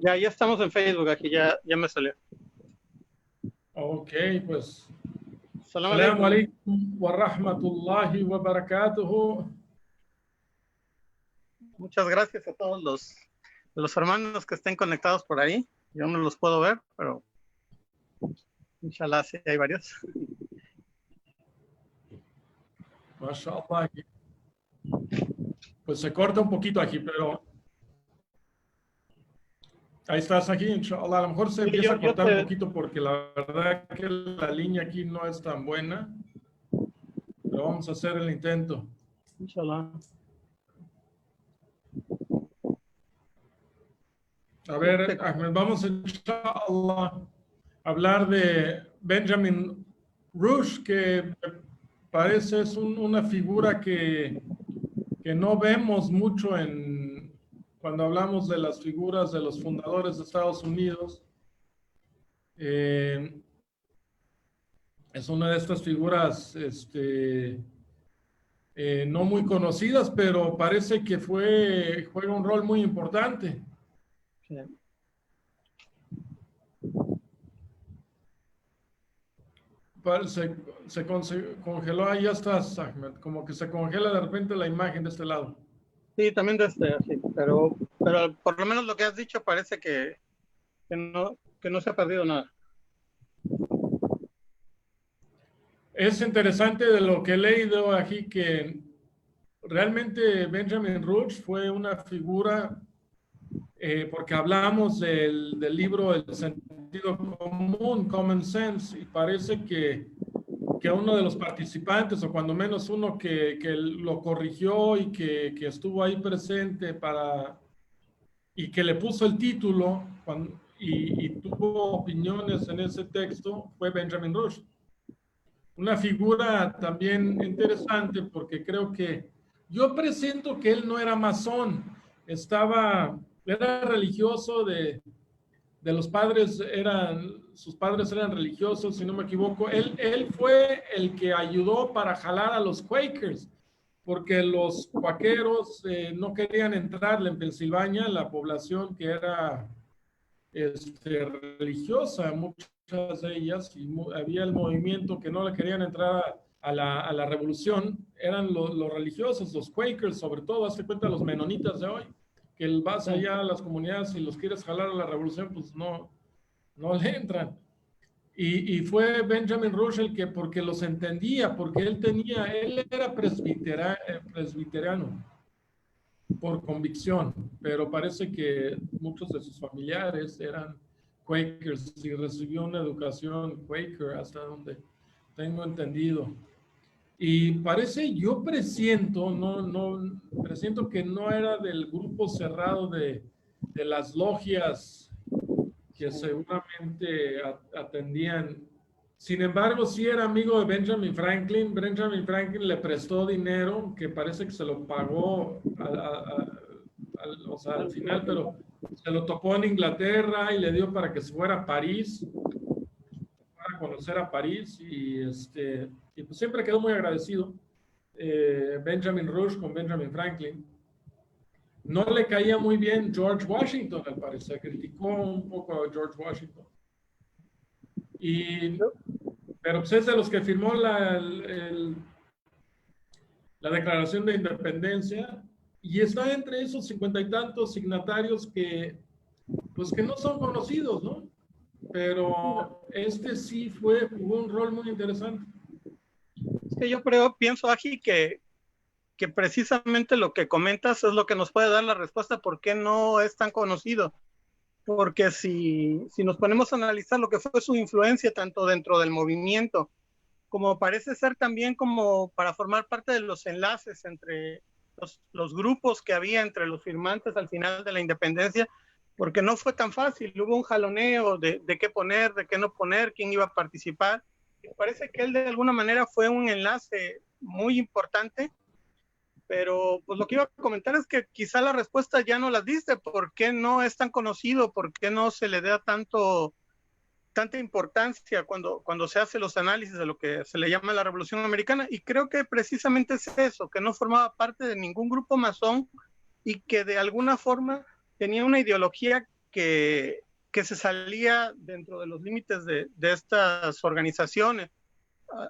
Ya estamos en Facebook, aquí ya me salió. Ok, pues. Salam Assalamu alaikum. alaikum wa rahmatullahi wa barakatuhu. Muchas gracias a todos los hermanos que estén conectados por ahí. Yo no los puedo ver, pero inshallah sí hay varios. MashaAllah. Pues se corta un poquito aquí, pero ahí estás aquí, inshallah. A lo mejor se Sí, empieza a cortar un te... poquito porque la verdad que la línea aquí no es tan buena. Pero vamos a hacer el intento. Inshallah. A ver, Ahmed, vamos inshallah a hablar de Benjamin Rush, que parece es una figura que no vemos mucho cuando hablamos de las figuras de los fundadores de Estados Unidos. Es una de estas figuras no muy conocidas, pero parece que juega un rol muy importante. Sí. Se congeló, ahí ya estás, Ahmed, como que se congela de repente la imagen de este lado. Sí, también de así, pero por lo menos lo que has dicho parece que no se ha perdido nada. Es interesante de lo que he leído aquí que realmente Benjamin Rush fue una figura, porque hablamos del libro El sentido común, Common Sense, y parece que uno de los participantes, o cuando menos uno que lo corrigió y que estuvo ahí presente y que le puso el título y tuvo opiniones en ese texto, fue Benjamin Rush. Una figura también interesante porque creo que yo presiento que él no era masón, era religioso de los padres, sus padres eran religiosos, si no me equivoco. Él fue el que ayudó para jalar a los Quakers, porque los cuáqueros no querían entrarle en Pensilvania, la población que era religiosa, muchas de ellas, y había el movimiento que no le querían entrar a la revolución, eran los religiosos, los Quakers, sobre todo, hazte cuenta los menonitas de hoy, que vas allá a las comunidades y los quieres jalar a la revolución, pues no le entran. Y fue Benjamin Rush el que, porque los entendía, porque él era presbiteriano por convicción, pero parece que muchos de sus familiares eran Quakers y recibió una educación Quaker hasta donde tengo entendido. Y yo presiento, presiento que no era del grupo cerrado de las logias que seguramente atendían. Sin embargo, sí era amigo de Benjamin Franklin. Benjamin Franklin le prestó dinero, que parece que se lo pagó al final, pero se lo topó en Inglaterra y le dio para que se fuera a París, para conocer a París, y pues siempre quedó muy agradecido Benjamin Rush con Benjamin Franklin. No le caía muy bien George Washington, al parecer, criticó un poco a George Washington. Pero pues es de los que firmó la Declaración de Independencia, y está entre esos 50 y tantos signatarios que no son conocidos, ¿no? Pero sí jugó un rol muy interesante. Es que yo pienso, Aji, que precisamente lo que comentas es lo que nos puede dar la respuesta por qué no es tan conocido. Porque si nos ponemos a analizar lo que fue su influencia tanto dentro del movimiento, como parece ser también como para formar parte de los enlaces entre los grupos que había entre los firmantes al final de la independencia, porque no fue tan fácil, hubo un jaloneo de qué poner, de qué no poner, quién iba a participar. Y parece que él de alguna manera fue un enlace muy importante, pero pues lo que iba a comentar es que quizá la respuesta ya no las diste. ¿Por qué no es tan conocido? ¿Por qué no se le da tanta importancia cuando se hace los análisis de lo que se le llama la Revolución Americana? Y creo que precisamente es eso, que no formaba parte de ningún grupo masón y que de alguna forma tenía una ideología que se salía dentro de los límites de estas organizaciones,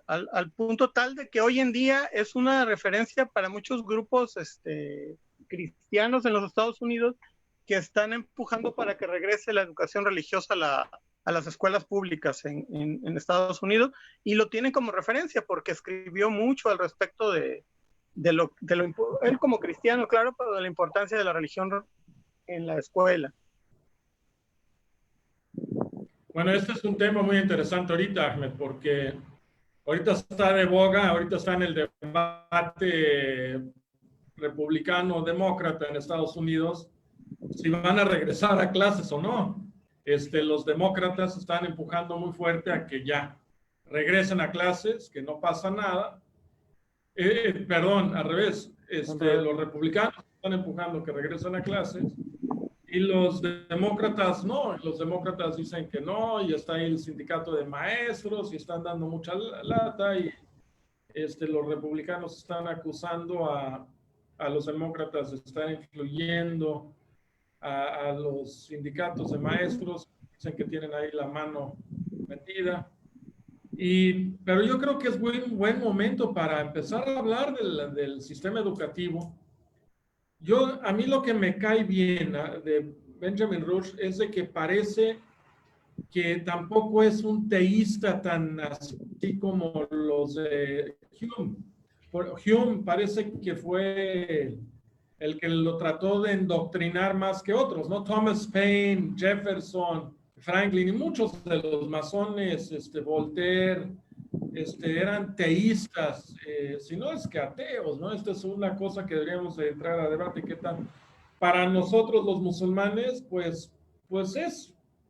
al punto tal de que hoy en día es una referencia para muchos grupos cristianos en los Estados Unidos que están empujando para que regrese la educación religiosa a las escuelas públicas en Estados Unidos, y lo tienen como referencia porque escribió mucho al respecto de él como cristiano, claro, pero de la importancia de la religión en la escuela. Bueno, este es un tema muy interesante ahorita, Ahmed, porque ahorita está de boga, ahorita está en el debate republicano-demócrata en Estados Unidos, si van a regresar a clases o no. Los demócratas están empujando muy fuerte a que ya regresen a clases, que no pasa nada. Perdón, al revés. Los republicanos están empujando que regresen a clases y los demócratas no. Los demócratas dicen que no, y está ahí el sindicato de maestros y están dando mucha lata, y los republicanos están acusando a los demócratas de estar influyendo a los sindicatos de maestros. Dicen que tienen ahí la mano metida. Pero yo creo que es buen momento para empezar a hablar del sistema educativo. A mí lo que me cae bien de Benjamin Rush es de que parece que tampoco es un teísta tan así como los de Hume. Hume parece que fue el que lo trató de endoctrinar más que otros, ¿no? Thomas Paine, Jefferson, Franklin y muchos de los masones, Voltaire, eran teístas, si no es que ateos, ¿no? Esta es una cosa que deberíamos de entrar a debate. ¿Qué tal? Para nosotros los musulmanes, pues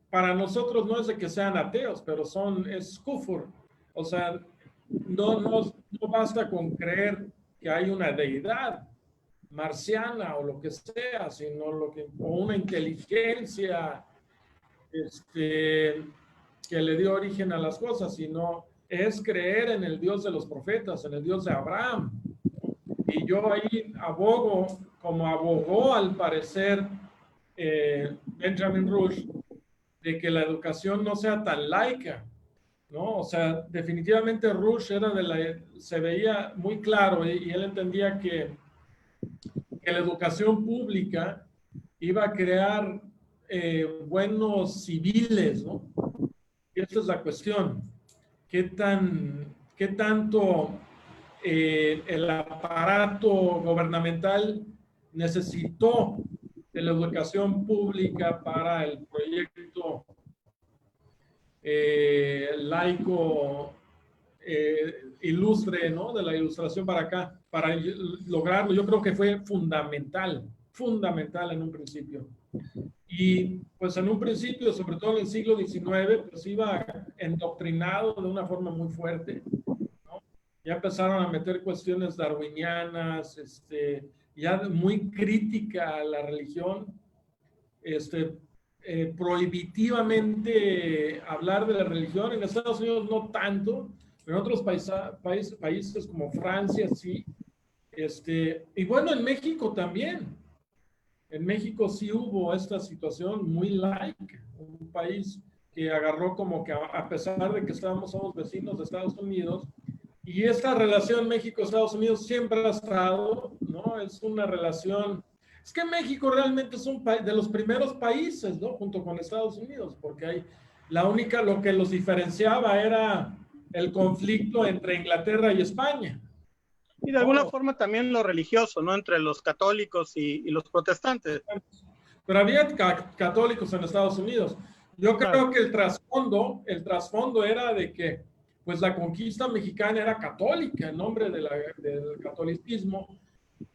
para nosotros no es de que sean ateos, pero es kufur. O sea, no basta con creer que hay una deidad marciana o lo que sea, sino o una inteligencia que le dio origen a las cosas, sino es creer en el Dios de los profetas, en el Dios de Abraham. Y yo ahí abogo, como abogó al parecer Benjamin Rush, de que la educación no sea tan laica, ¿no? O sea, definitivamente Rush se veía muy claro, y él entendía que la educación pública iba a crear buenos civiles, ¿no? Y esta es la cuestión. ¿Qué tanto el aparato gubernamental necesitó de la educación pública para el proyecto laico ilustre, ¿no? De la ilustración para acá, para lograrlo? Yo creo que fue fundamental en un principio. Y pues en un principio, sobre todo en el siglo XIX, pues iba endoctrinado de una forma muy fuerte, ¿no? Ya empezaron a meter cuestiones darwinianas, ya muy crítica a la religión, prohibitivamente hablar de la religión. En Estados Unidos no tanto, pero en otros países como Francia sí. Y bueno, en México también. En México sí hubo esta situación muy laica, un país que agarró como que a pesar de que somos vecinos de Estados Unidos, y esta relación México-Estados Unidos siempre ha estado, ¿no? Es una relación, es que México realmente es un de los primeros países, ¿no? Junto con Estados Unidos, porque lo que los diferenciaba era el conflicto entre Inglaterra y España. Y de alguna forma también lo religioso, ¿no? Entre los católicos y los protestantes. Pero había católicos en Estados Unidos. Yo creo que el trasfondo era de que pues la conquista mexicana era católica en nombre del catolicismo,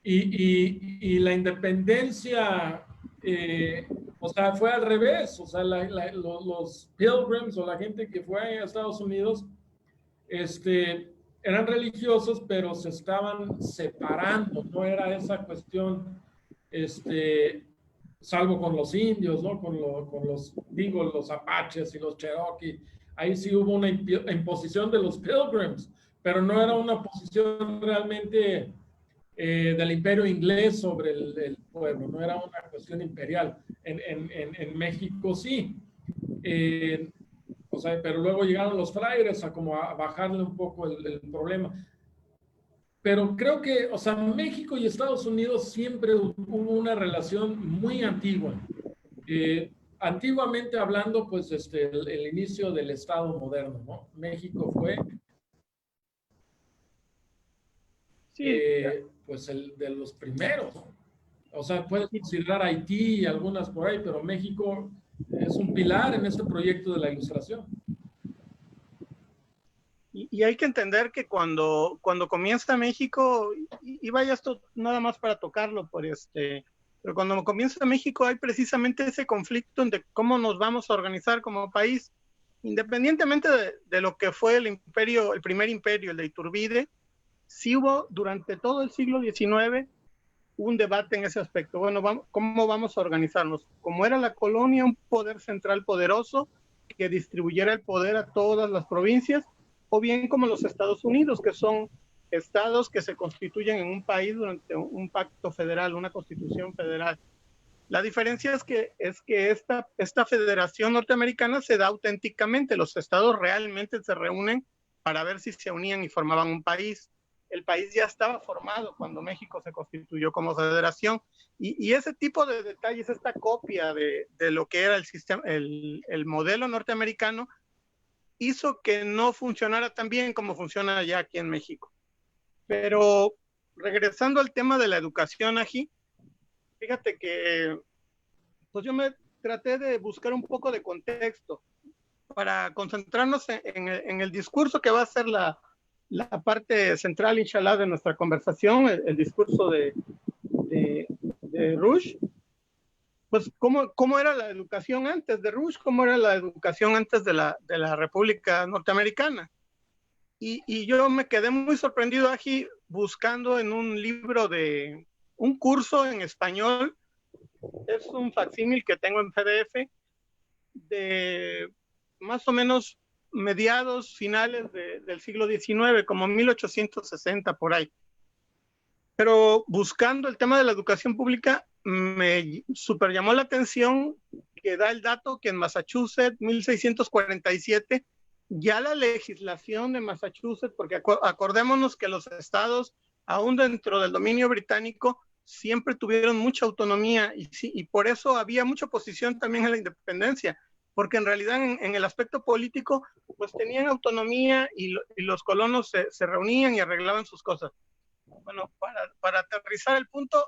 y la independencia, o sea, fue al revés. O sea, los pilgrims o la gente que fue a Estados Unidos, eran religiosos, pero se estaban separando. No era esa cuestión, salvo con los indios, ¿no? Con los apaches y los cherokee. Ahí sí hubo una imposición de los pilgrims, pero no era una posición realmente del imperio inglés sobre pueblo, no era una cuestión imperial. En México sí. O sea, pero luego llegaron los frailes a como a bajarle un poco el problema. Pero creo que, o sea, México y Estados Unidos siempre hubo una relación muy antigua. Antiguamente hablando, pues el inicio del Estado moderno, ¿no? México fue, Sí, pues, el de los primeros, ¿no? O sea, puedes considerar Haití y algunas por ahí, pero México es un pilar en este proyecto de la Ilustración. y hay que entender que cuando comienza México, y vaya esto nada más para tocarlo, pero cuando comienza México hay precisamente ese conflicto de cómo nos vamos a organizar como país, independientemente de lo que fue el imperio, el primer imperio, el de Iturbide. Sí hubo durante todo el siglo XIX un debate en ese aspecto. Bueno, ¿cómo vamos a organizarnos? Como era la colonia, un poder central poderoso que distribuyera el poder a todas las provincias, o bien como los Estados Unidos, que son estados que se constituyen en un país durante un pacto federal, una constitución federal. La diferencia es que esta federación norteamericana se da auténticamente. Los estados realmente se reúnen para ver si se unían y formaban un país. El país ya estaba formado cuando México se constituyó como federación. Y ese tipo de detalles, esta copia de lo que era el sistema, el modelo norteamericano, hizo que no funcionara tan bien como funciona ya aquí en México. Pero regresando al tema de la educación aquí, fíjate que pues yo me traté de buscar un poco de contexto para concentrarnos en el discurso que va a ser la parte central, inshallah, de nuestra conversación, el discurso de Rush. Pues, ¿cómo era la educación antes de Rush? ¿Cómo era la educación antes de la República Norteamericana? Y yo me quedé muy sorprendido aquí buscando en un libro de un curso en español. Es un facsímil que tengo en PDF de más o menos mediados, finales del siglo XIX, como 1860 por ahí. Pero buscando el tema de la educación pública, me super llamó la atención que da el dato que en Massachusetts, 1647, ya la legislación de Massachusetts, porque acordémonos que los estados, aún dentro del dominio británico, siempre tuvieron mucha autonomía y por eso había mucha oposición también a la independencia, porque en realidad en el aspecto político, pues tenían autonomía y los colonos se reunían y arreglaban sus cosas. Bueno, para aterrizar el punto,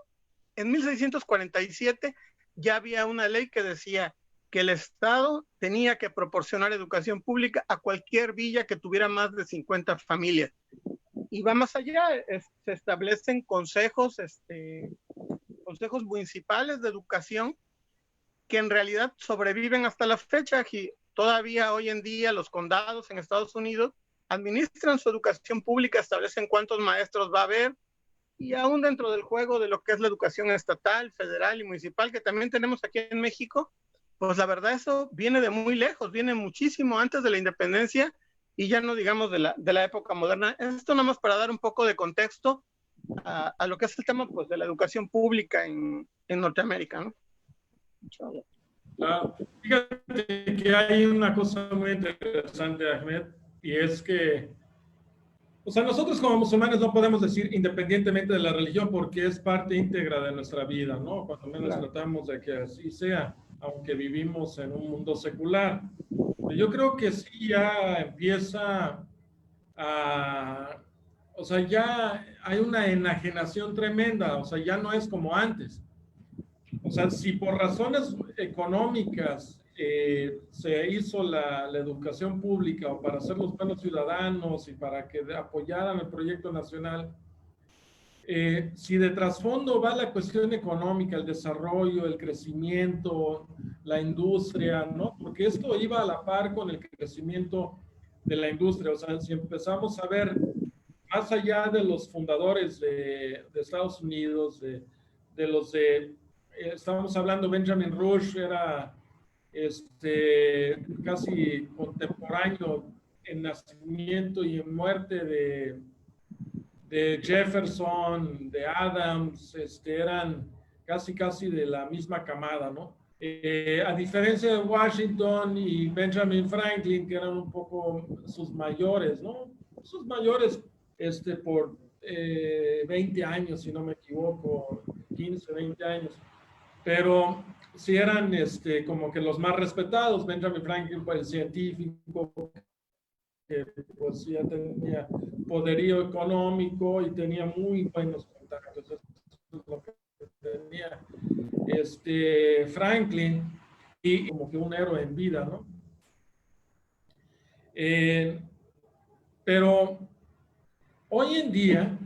en 1647 ya había una ley que decía que el Estado tenía que proporcionar educación pública a cualquier villa que tuviera más de 50 familias. Y va más allá, se establecen consejos, consejos municipales de educación que en realidad sobreviven hasta la fecha y todavía hoy en día los condados en Estados Unidos administran su educación pública, establecen cuántos maestros va a haber, y aún dentro del juego de lo que es la educación estatal, federal y municipal que también tenemos aquí en México, pues la verdad eso viene de muy lejos, viene muchísimo antes de la independencia y ya no digamos de la época moderna. Esto nada más para dar un poco de contexto a lo que es el tema pues, de la educación pública en Norteamérica, ¿no? Claro. Fíjate que hay una cosa muy interesante, Ahmed, y es que, o sea, nosotros como musulmanes no podemos decir independientemente de la religión porque es parte íntegra de nuestra vida, ¿no? Cuando menos claro, tratamos de que así sea, aunque vivimos en un mundo secular. Yo creo que sí ya empieza a, o sea, ya hay una enajenación tremenda, o sea, ya no es como antes. O sea, si por razones económicas se hizo la educación pública o para ser los buenos ciudadanos y para que apoyaran el proyecto nacional, si de trasfondo va la cuestión económica, el desarrollo, el crecimiento, la industria, ¿no? Porque esto iba a la par con el crecimiento de la industria. O sea, si empezamos a ver más allá de los fundadores de Estados Unidos, de los de estábamos hablando, Benjamin Rush era casi contemporáneo en nacimiento y en muerte de Jefferson, de Adams, eran casi de la misma camada, ¿no? A diferencia de Washington y Benjamin Franklin, que eran un poco sus mayores, ¿no? Sus mayores por 20 años, si no me equivoco, 15, 20 años. Pero sí eran como que los más respetados. Benjamin Franklin, pues el científico, que pues ya tenía poderío económico y tenía muy buenos contactos. Eso es lo que tenía Franklin, y como que un héroe en vida, ¿no? Pero hoy en día,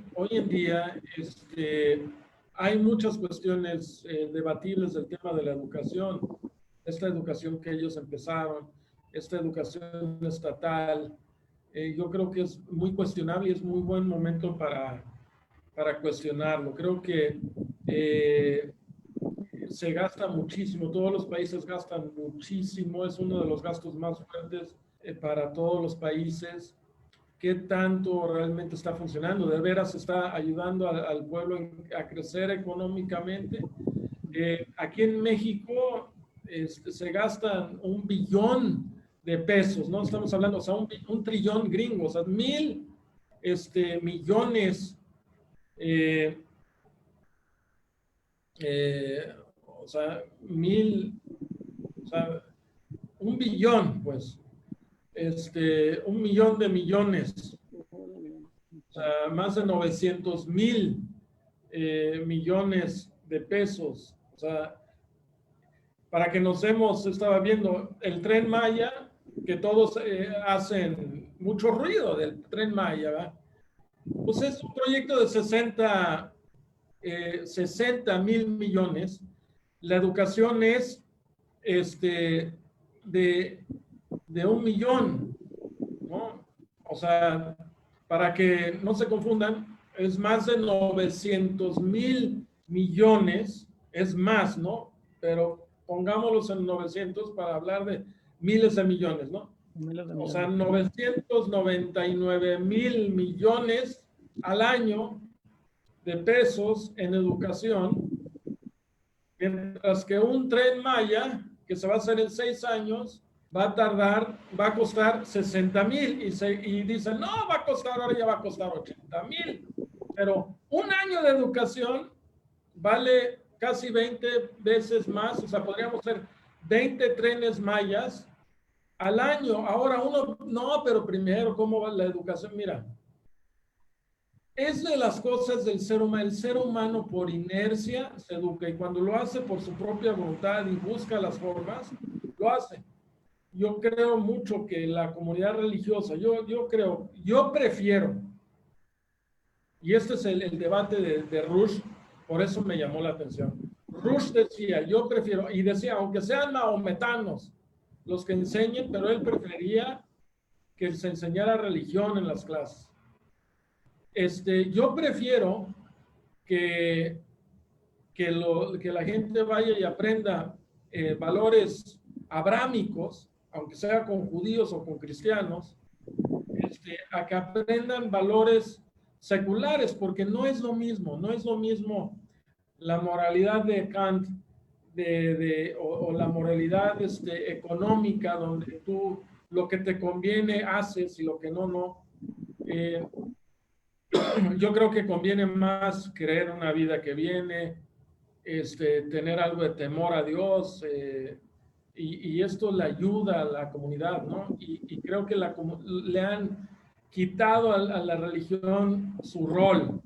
hay muchas cuestiones debatibles del tema de la educación. Esta educación que ellos empezaron, esta educación estatal, yo creo que es muy cuestionable y es muy buen momento para cuestionarlo. Creo que se gasta muchísimo, todos los países gastan muchísimo, es uno de los gastos más fuertes para todos los países. ¿Qué tanto realmente está funcionando? ¿De veras está ayudando al pueblo a crecer económicamente? Aquí en México se gastan 1 billón de pesos, ¿no? Estamos hablando, o sea, un trillón gringo, o sea, 1,000 millones, o sea, 1 billón, pues, 1 millón de millones, o sea, más de 900,000 millones de pesos. O sea, para que nos demos, estaba viendo el Tren Maya, que todos hacen mucho ruido del Tren Maya, ¿verdad? Pues es un proyecto de 60,000 millones. La educación es de 1 millón, ¿no? O sea, para que no se confundan, es más de 900,000 millones, es más, ¿no? Pero pongámoslos en 900 para hablar de miles de millones, ¿no? O sea, 999,000 millones al año de pesos en educación, mientras que un Tren Maya, que se va a hacer en 6 años, va a costar 60,000 y dicen, no, va a costar, ahora ya va a costar 80,000. Pero un año de educación vale casi 20 veces más, o sea, podríamos hacer 20 trenes mayas al año. Ahora uno, no, pero primero, ¿cómo va la educación? Mira, es de las cosas del ser humano. El ser humano por inercia se educa y cuando lo hace por su propia voluntad y busca las formas, lo hace. Yo creo mucho que la comunidad religiosa, yo prefiero, y este es el debate de Rush, por eso me llamó la atención. Rush decía, yo prefiero, y decía, aunque sean mahometanos los que enseñen, pero él prefería que se enseñara religión en las clases. Yo prefiero que la gente vaya y aprenda valores abrámicos, aunque sea con judíos o con cristianos, a que aprendan valores seculares, porque no es lo mismo la moralidad de Kant o la moralidad económica, donde tú lo que te conviene haces y lo que no, no. Yo creo que conviene más creer una vida que viene, tener algo de temor a Dios, y esto le ayuda a la comunidad, ¿no? Y creo que le han quitado a la religión su rol.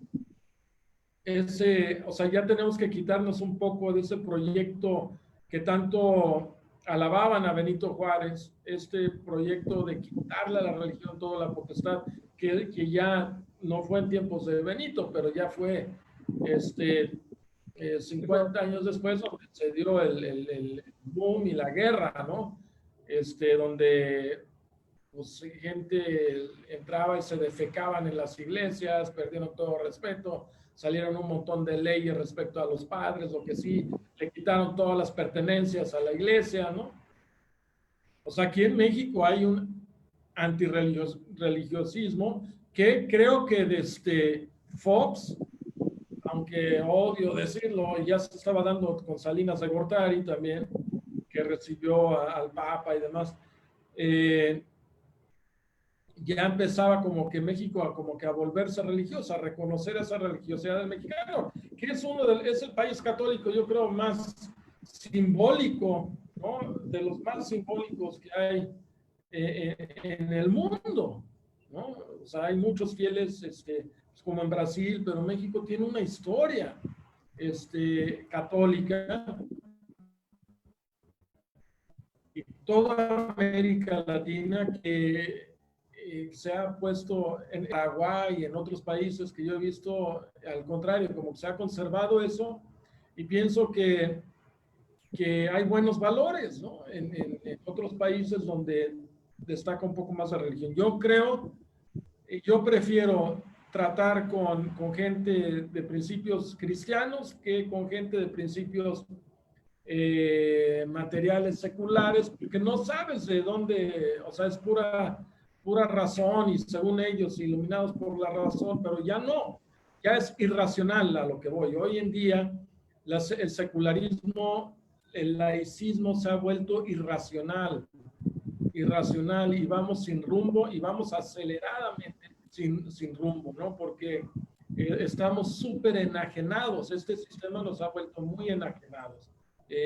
O sea, ya tenemos que quitarnos un poco de ese proyecto que tanto alababan a Benito Juárez, este proyecto de quitarle a la religión toda la potestad, que ya no fue en tiempos de Benito, pero ya fue 50 años después, donde se dio el boom y la guerra, ¿no? Donde pues, gente entraba y se defecaban en las iglesias, perdieron todo respeto, salieron un montón de leyes respecto a los padres, lo que sí, le quitaron todas las pertenencias a la iglesia, ¿no? O sea, aquí en México hay un antirreligiosismo que creo que desde Fox, aunque odio decirlo, ya se estaba dando con Salinas de Gortari también, que recibió al Papa y demás. Ya empezaba como que México como que a volverse religiosa, a reconocer esa religiosidad del mexicano, que es el país católico, yo creo, más simbólico, ¿no? De los más simbólicos que hay en el mundo, ¿no? O sea, hay muchos fieles, como en Brasil, pero México tiene una historia católica, y toda América Latina que se ha puesto en Paraguay y en otros países que yo he visto, al contrario, como que se ha conservado eso, y pienso que hay buenos valores, ¿no? En otros países donde destaca un poco más la religión. Yo prefiero tratar con gente de principios cristianos que con gente de principios materiales seculares, porque no sabes de dónde, o sea, es pura razón y según ellos iluminados por la razón, pero ya no, ya es irracional a lo que voy. Hoy en día el secularismo, el laicismo se ha vuelto irracional y vamos sin rumbo y vamos aceleradamente sin rumbo, ¿no? Porque estamos súper enajenados, este sistema nos ha vuelto muy enajenados.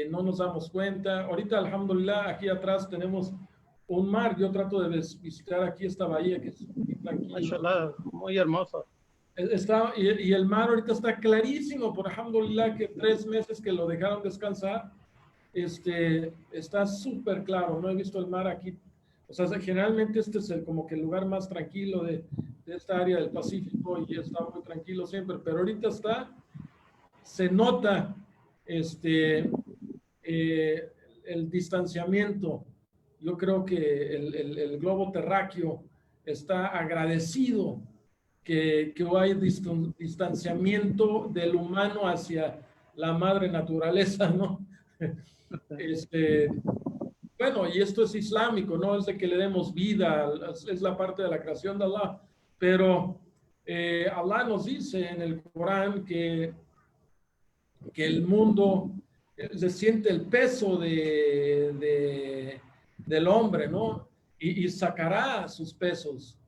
No nos damos cuenta. Ahorita, alhamdulillah, aquí atrás tenemos un mar. Yo trato de visitar aquí esta bahía que es muy tranquila. Muy hermoso. Y el mar ahorita está clarísimo, por alhamdulillah, que 3 meses que lo dejaron descansar, está súper claro. No he visto el mar aquí. O sea, generalmente este es como que el lugar más tranquilo de esta área del Pacífico y está muy tranquilo siempre, pero ahorita se nota el distanciamiento. Yo creo que el globo terráqueo está agradecido que hay distanciamiento del humano hacia la madre naturaleza, ¿no? Bueno, y esto es islámico, no es de que le demos vida, es la parte de la creación de Allah, pero Allah nos dice en el Corán que el mundo se siente el peso del hombre, ¿no? Y sacará sus pesos.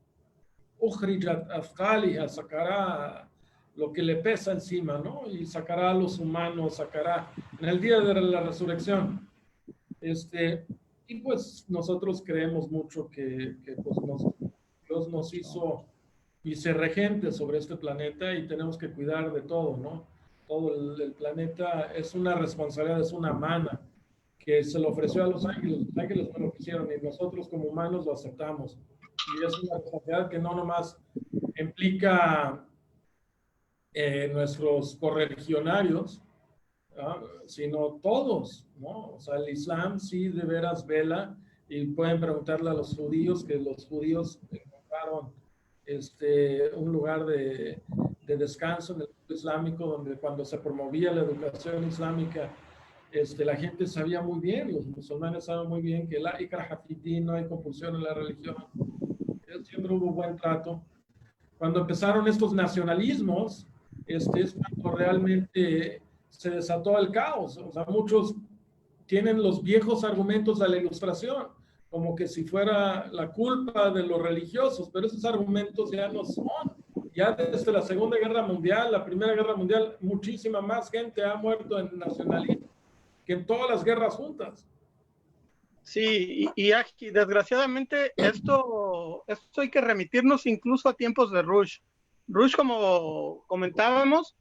Ukhrijat afqaliha, sacará lo que le pesa encima, ¿no? Y sacará a los humanos, sacará en el día de la resurrección. Y pues nosotros creemos mucho que pues Dios nos hizo vicerregentes sobre este planeta y tenemos que cuidar de todo, ¿no? Todo el planeta es una responsabilidad, es una mana que se lo ofreció a los ángeles no lo quisieron y nosotros como humanos lo aceptamos. Y es una responsabilidad que no nomás implica nuestros correligionarios, sino todos, ¿no? O sea, el Islam sí de veras vela y pueden preguntarle a los judíos que los judíos encontraron un lugar de descanso en el mundo islámico donde cuando se promovía la educación islámica la gente sabía muy bien, los musulmanes saben muy bien que la ikraha fi din, no hay compulsión en la religión, siempre hubo buen trato. Cuando empezaron estos nacionalismos, es cuando realmente se desató el caos. O sea, muchos tienen los viejos argumentos de la Ilustración, como que si fuera la culpa de los religiosos, pero esos argumentos ya no son. Ya desde la Segunda Guerra Mundial, la Primera Guerra Mundial, muchísima más gente ha muerto en nacionalismo que en todas las guerras juntas. Sí, y desgraciadamente esto hay que remitirnos incluso a tiempos de Rush. Rush, como comentábamos,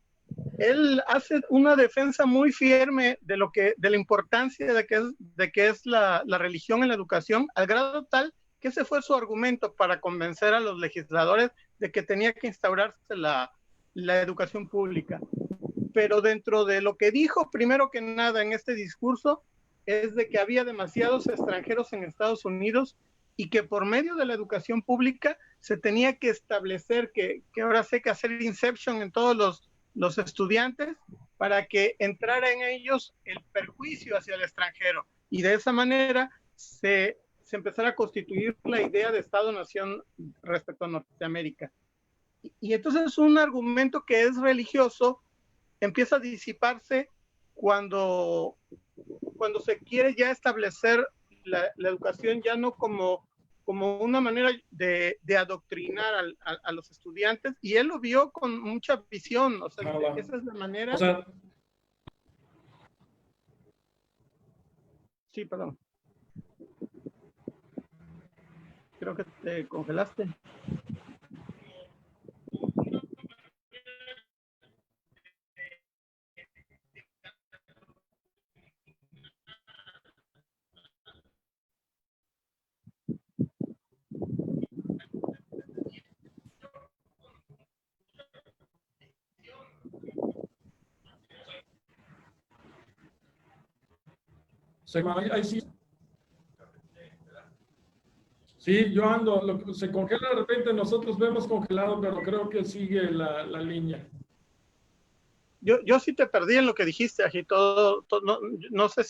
él hace una defensa muy firme de la importancia de que es la religión en la educación, al grado tal que ese fue su argumento para convencer a los legisladores de que tenía que instaurarse la educación pública. Pero dentro de lo que dijo, primero que nada en este discurso, es de que había demasiados extranjeros en Estados Unidos y que por medio de la educación pública se tenía que establecer que ahora sé que hacer inception en todos los estudiantes para que entrara en ellos el perjuicio hacia el extranjero y de esa manera se empezara a constituir la idea de Estado-nación respecto a Norteamérica. Y entonces un argumento que es religioso empieza a disiparse cuando se quiere ya establecer la educación ya no como una manera de adoctrinar a los estudiantes, y él lo vio con mucha visión, o sea, esa es la manera. O sea, sí, perdón. Creo que te congelaste. ahí sí. Sí, yo ando, se congela de repente, nosotros vemos congelado, pero creo que sigue la línea. Yo sí te perdí en lo que dijiste, aquí no sé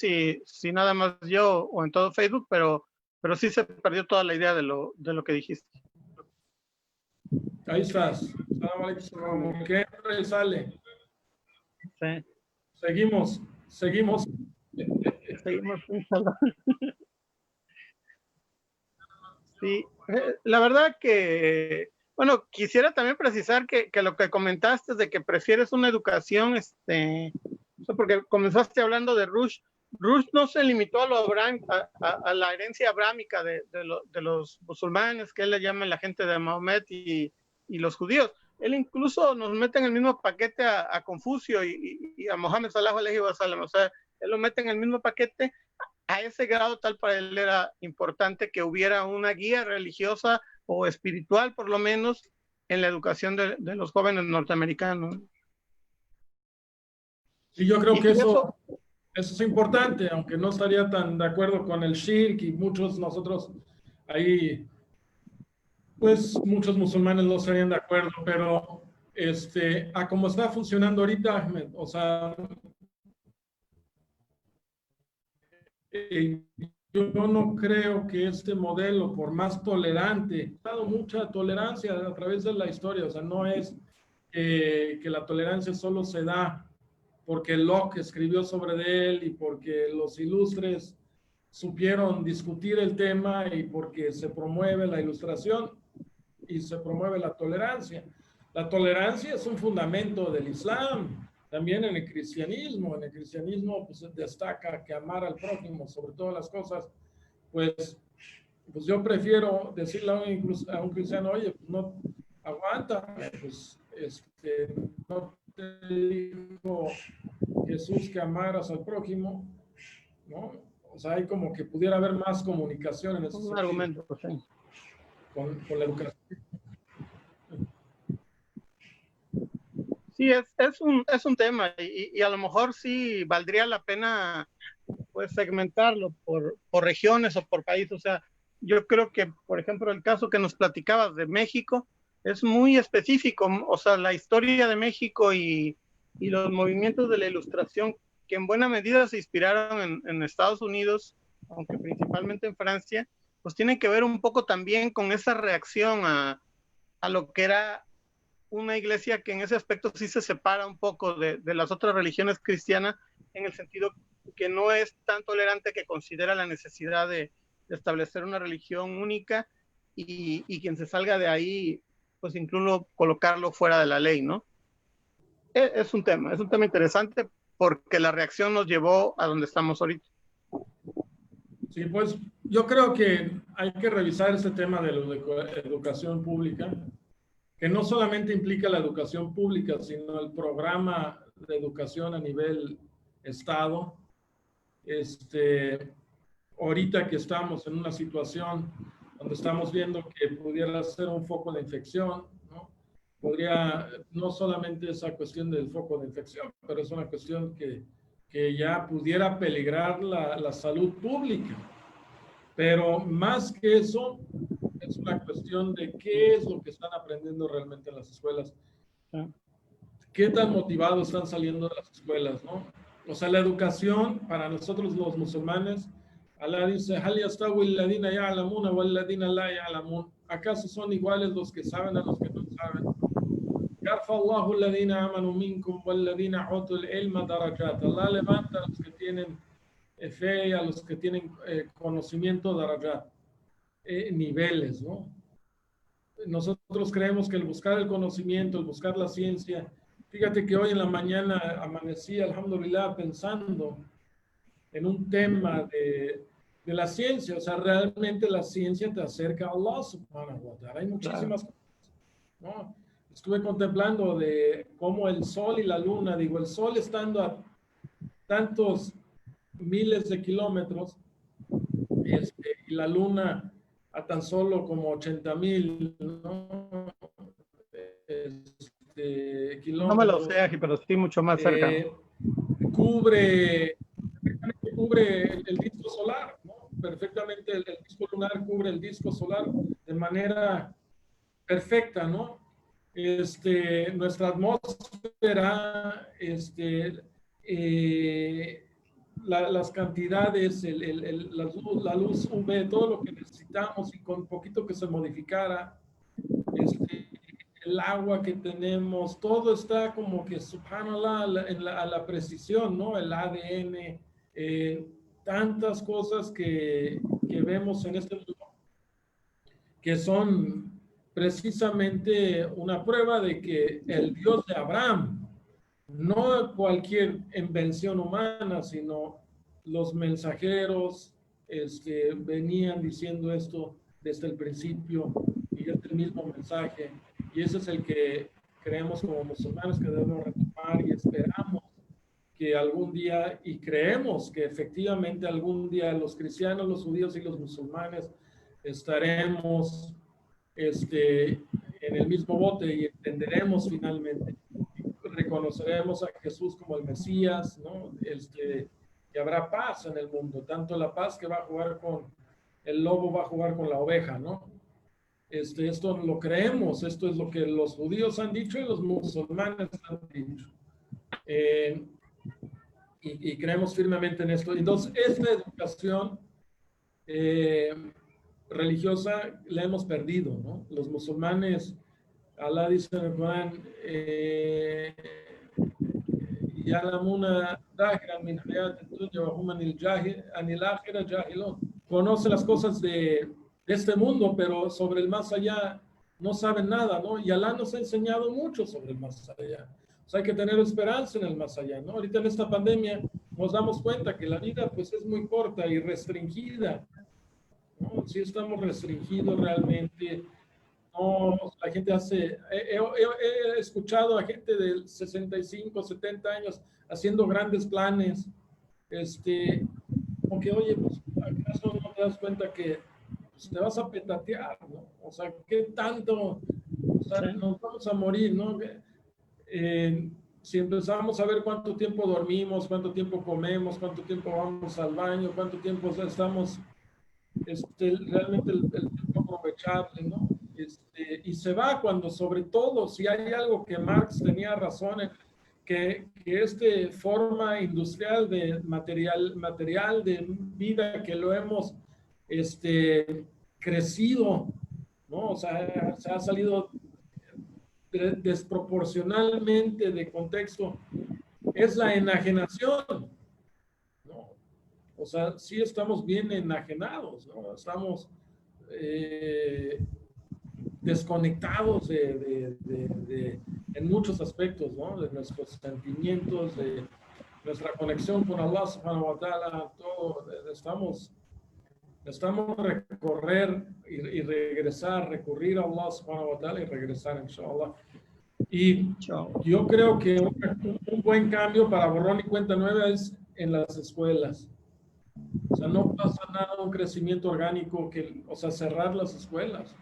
si nada más yo o en todo Facebook, pero sí se perdió toda la idea de lo que dijiste. Ahí estás. ¿Qué entra y sale? Sí. Seguimos. Seguimos. Sí, la verdad que, bueno, quisiera también precisar que lo que comentaste de que prefieres una educación, porque comenzaste hablando de Rush. Rush no se limitó a a la herencia abrámica de los musulmanes, que él le llama la gente de Mahomet y los judíos. Él incluso nos mete en el mismo paquete a Confucio y a Mohammed sallallahu alaihi wasallam. O sea, él lo mete en el mismo paquete. A ese grado tal para él era importante que hubiera una guía religiosa o espiritual, por lo menos, en la educación de los jóvenes norteamericanos. Y yo creo que eso es importante, aunque no estaría tan de acuerdo con el shirk y muchos nosotros ahí, pues muchos musulmanes no estarían de acuerdo, pero a como está funcionando ahorita, Ahmed, o sea, yo no creo que este modelo, por más tolerante, ha dado mucha tolerancia a través de la historia, o sea, no es que la tolerancia solo se da porque Locke escribió sobre él y porque los ilustres supieron discutir el tema y porque se promueve la ilustración y se promueve la tolerancia. La tolerancia es un fundamento del Islam, también en el cristianismo. En el cristianismo pues, destaca que amar al prójimo sobre todas las cosas, pues yo prefiero decirle a un cristiano, oye, pues no, aguántame, pues no te dijo Jesús que amaras al prójimo, ¿no? O sea, hay como que pudiera haber más comunicación en ese sentido. Un argumento, pues, sí. Con la educación. Sí, es un tema y a lo mejor sí valdría la pena pues segmentarlo por regiones o por países. O sea, yo creo que, por ejemplo, el caso que nos platicabas de México es muy específico. O sea, la historia de México y los movimientos de la ilustración que en buena medida se inspiraron en Estados Unidos, aunque principalmente en Francia, pues tienen que ver un poco también con esa reacción a lo que era una iglesia que en ese aspecto sí se separa un poco de las otras religiones cristianas, en el sentido que no es tan tolerante, que considera la necesidad de establecer una religión única y quien se salga de ahí, pues incluso colocarlo fuera de la ley, ¿no? Es un tema interesante porque la reacción nos llevó a donde estamos ahorita. Sí, pues yo creo que hay que revisar este tema de la educación pública, que no solamente implica la educación pública, sino el programa de educación a nivel Estado. Ahorita que estamos en una situación donde estamos viendo que pudiera ser un foco de infección, ¿no? Podría, no solamente esa cuestión del foco de infección, pero es una cuestión que ya pudiera peligrar la salud pública. Pero más que eso, es una cuestión de qué es lo que están aprendiendo realmente en las escuelas. ¿Qué tan motivados están saliendo de las escuelas, no? O sea, la educación para nosotros los musulmanes, Allah dice, ¿acaso son iguales los que saben a los que no saben? يرفع الله الذين آمنوا منكم والذين أوتوا العلم درجات. Allah levanta a los que tienen fe y a los que tienen conocimiento, darajat, niveles, ¿no? Nosotros creemos que el buscar el conocimiento, el buscar la ciencia, fíjate que hoy en la mañana amanecí, alhamdulillah, pensando en un tema de la ciencia. O sea, realmente la ciencia te acerca a Allah subhanahu wa ta'ala. Hay muchísimas cosas, ¿no? Estuve contemplando de cómo el sol y la luna, digo, el sol estando a tantos miles de kilómetros, y la luna a tan solo como 80,000, ¿no? No me lo kilómetros. sé, pero sí mucho más cerca. Cubre el disco solar, ¿no? Perfectamente el disco lunar cubre el disco solar de manera perfecta, ¿no? Nuestra atmósfera, las cantidades, la luz UV, todo lo que necesitamos, y con poquito que se modificara, el agua que tenemos, todo está como que, subhanallah, a la precisión, ¿no? El ADN, tantas cosas que vemos en este mundo que son precisamente una prueba de que el Dios de Abraham, no cualquier invención humana, sino los mensajeros venían diciendo esto desde el principio, y es el mismo mensaje, y ese es el que creemos como musulmanes que debemos retomar, y esperamos que algún día, y creemos que efectivamente algún día los cristianos, los judíos y los musulmanes estaremos en el mismo bote, y entenderemos finalmente, reconoceremos a Jesús como el Mesías, ¿no? Y habrá paz en el mundo, tanto la paz que va a jugar con el lobo, va a jugar con la oveja, ¿no? Esto lo creemos, esto es lo que los judíos han dicho y los musulmanes han dicho. Y creemos firmemente en esto. Entonces, esta educación religiosa la hemos perdido, ¿no? Los musulmanes, Allah dice en el Corán, conoce las cosas de este mundo, pero sobre el más allá no saben nada, ¿no? Y Allah nos ha enseñado mucho sobre el más allá. O sea, hay que tener esperanza en el más allá, ¿no? Ahorita en esta pandemia nos damos cuenta que la vida pues es muy corta y restringida, ¿no? Sí estamos restringidos realmente. No, la gente hace, he escuchado a gente de 65, 70 años haciendo grandes planes, aunque oye, pues, ¿acaso no te das cuenta que pues, te vas a petatear, ¿no? O sea, ¿qué tanto? O sea, nos vamos a morir, ¿no? Si empezamos a ver cuánto tiempo dormimos, cuánto tiempo comemos, cuánto tiempo vamos al baño, cuánto tiempo estamos, realmente el tiempo aprovechable, ¿no? Y se va cuando, sobre todo, si hay algo que Marx tenía razón en, que forma industrial de material de vida que lo hemos crecido, ¿no? O sea, se ha salido desproporcionalmente de contexto, es la enajenación, ¿no? O sea, sí estamos bien enajenados, ¿no? Estamos desconectados en muchos aspectos, ¿no? De nuestros sentimientos, de nuestra conexión con Allah subhanahu wa ta'ala, todo, necesitamos recorrer y regresar, recurrir a Allah subhanahu wa ta'ala y regresar, inshallah. Y yo creo que un buen cambio para borrón y cuenta nueva es en las escuelas. O sea, no pasa nada, un crecimiento orgánico, o sea, cerrar las escuelas,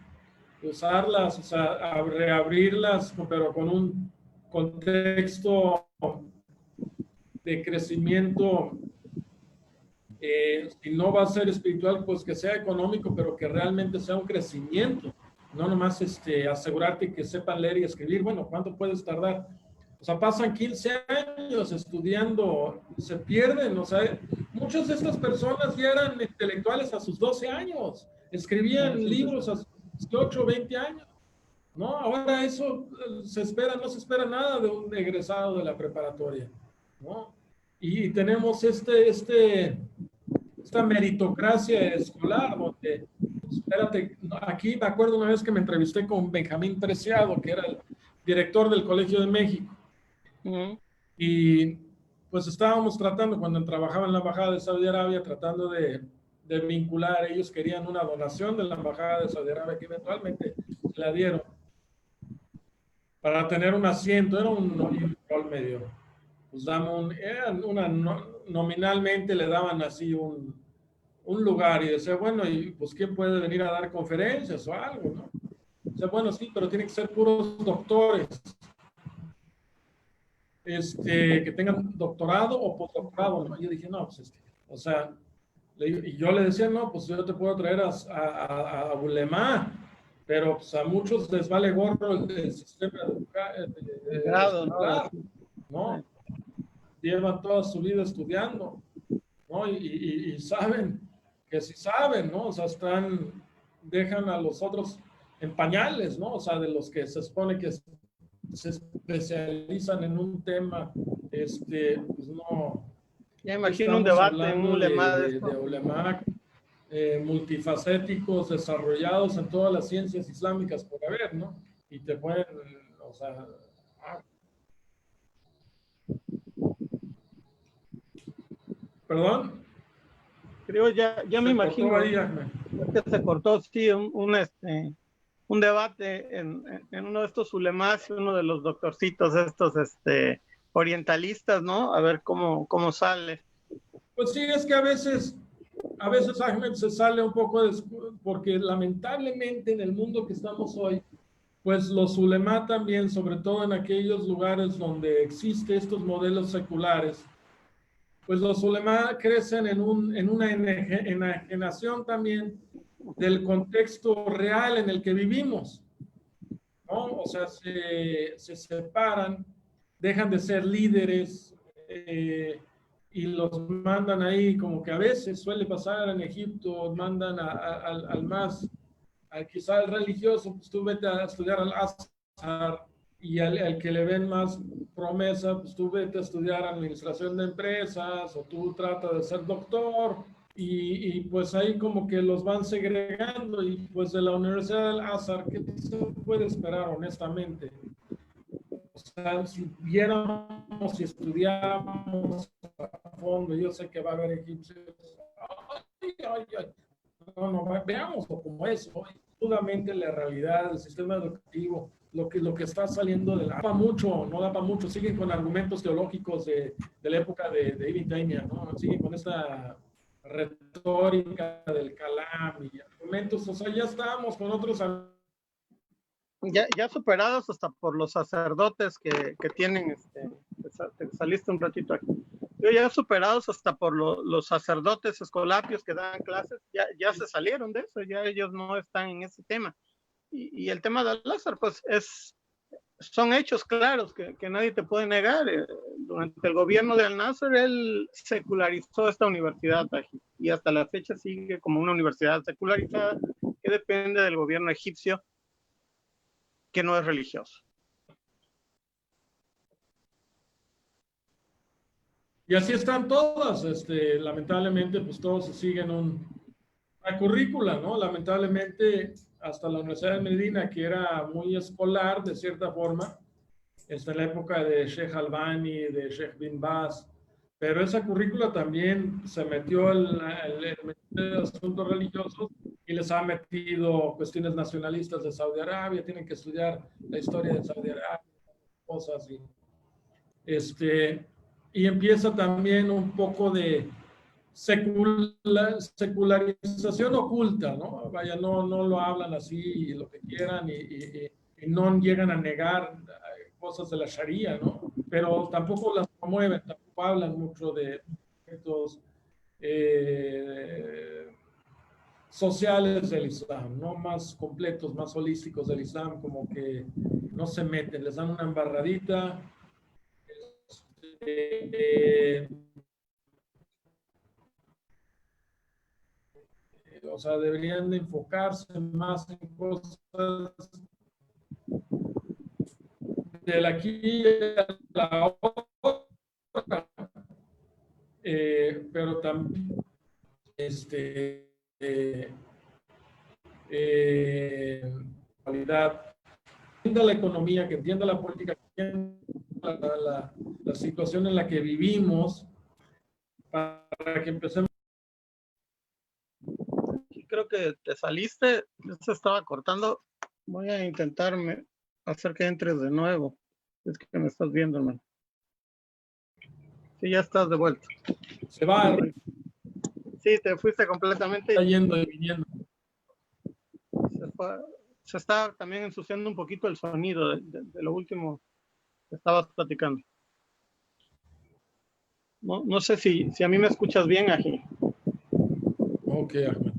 usarlas, o sea, reabrirlas, pero con un contexto de crecimiento. Si no va a ser espiritual, pues que sea económico, pero que realmente sea un crecimiento. No nomás asegurarte que sepan leer y escribir. Bueno, ¿cuánto puedes tardar? O sea, pasan 15 años estudiando, se pierden. O sea, muchas de estas personas ya eran intelectuales a sus 12 años. Escribían libros a sus 18, 20 años. ¿no? Ahora eso se espera, no se espera nada de un egresado de la preparatoria, ¿no? Y tenemos esta meritocracia escolar donde, espérate, aquí me acuerdo una vez que me entrevisté con Benjamín Preciado, que era el director del Colegio de México, y pues estábamos tratando, cuando trabajaba en la Embajada de Saudi Arabia, tratando de vincular, ellos querían una donación de la Embajada de Saudi Arabia que eventualmente se la dieron para tener un asiento, era un rol medio, pues nominalmente le daban así un lugar y decía, bueno, y pues ¿quién puede venir a dar conferencias o algo, no? O sea, bueno, sí, pero tienen que ser puros doctores, que tengan doctorado o postdoctorado, ¿no? Y yo dije, no, pues o sea, y yo le decía, no, pues yo te puedo traer a Ulema, pero pues a muchos les vale gorro el sistema Grado, ¿no? escolar, ¿no? Llevan toda su vida estudiando, ¿no? Y saben que si saben, ¿no? O sea, dejan a los otros en pañales, ¿no? O sea, de los que se supone que se especializan en un tema, pues no. Ya imagino un Estamos debate en un hablando ulema de de esto. ulema multifacéticos, desarrollados en todas las ciencias islámicas por haber, ¿no? Y te pueden, o sea, perdón, Creo ya me se cortó imagino ahí, Ahmed. que se cortó, sí, un debate en uno de estos ulemas, uno de los doctorcitos estos, orientalistas, ¿no? A ver cómo sale. Pues sí, es que a veces Ahmed se sale un poco porque lamentablemente en el mundo que estamos hoy, pues los ulema también, sobre todo en aquellos lugares donde existen estos modelos seculares, pues los ulema crecen en una enajenación también del contexto real en el que vivimos, ¿no? O sea, se separan, dejan de ser líderes y los mandan ahí, como que a veces suele pasar en Egipto, mandan al más, quizá al religioso, pues tú vete a estudiar al Azhar, y al que le ven más promesa, pues tú vete a estudiar administración de empresas o tú trata de ser doctor pues ahí como que los van segregando y pues de la Universidad del Azhar, ¿qué se puede esperar honestamente? O sea, si viéramos, si estudiáramos a fondo, yo sé que va a haber egipcios, no, veámoslo como es, ¿no? Absolutamente la realidad del sistema educativo, lo que está saliendo de la... No da para mucho, siguen con argumentos teológicos de la época de Ibn Taymiyyah, ¿no? Siguen con esta retórica del Kalam y argumentos, o sea, ya estamos con otros... Ya superados hasta por los sacerdotes que tienen, te saliste un ratito aquí. Ya superados hasta por los sacerdotes escolapios que dan clases, ya se salieron de eso, ya ellos no están en ese tema. Y el tema de Lázaro, pues son hechos claros que nadie te puede negar. Durante el gobierno de Al-Nasser, él secularizó esta universidad y hasta la fecha sigue como una universidad secularizada que depende del gobierno egipcio, que no es religioso. Y así están todas, lamentablemente, pues todos se siguen una currícula, ¿no? Lamentablemente, hasta la Universidad de Medina, que era muy escolar, de cierta forma, en la época de Sheikh Albani, de Sheikh Bin Baz, pero esa currícula también se metió en asuntos religiosos y les ha metido cuestiones nacionalistas de Saudi Arabia, tienen que estudiar la historia de Saudi Arabia, cosas así. Y empieza también un poco de secularización oculta, ¿no? Vaya, no lo hablan así lo que quieran y no llegan a negar cosas de la Sharia, ¿no? Pero tampoco las promueven, tampoco hablan mucho de aspectos sociales del Islam, ¿no? Más completos, más holísticos del Islam, como que no se meten, les dan una embarradita. O sea, deberían de enfocarse más en cosas del aquí a la otra, pero también eh, calidad, que entienda la economía, que entienda la política, que entienda la situación en la que vivimos, para que empecemos. Creo que te saliste, se estaba cortando. Voy a intentarme hacer que entres de nuevo. Es que me estás viendo, hermano. Sí, ya estás de vuelta. Se va. Sí, te fuiste completamente. Está yendo y viniendo. Se está también ensuciando un poquito el sonido de lo último que estabas platicando. No sé si a mí me escuchas bien, Aji. Ok, Ahmed.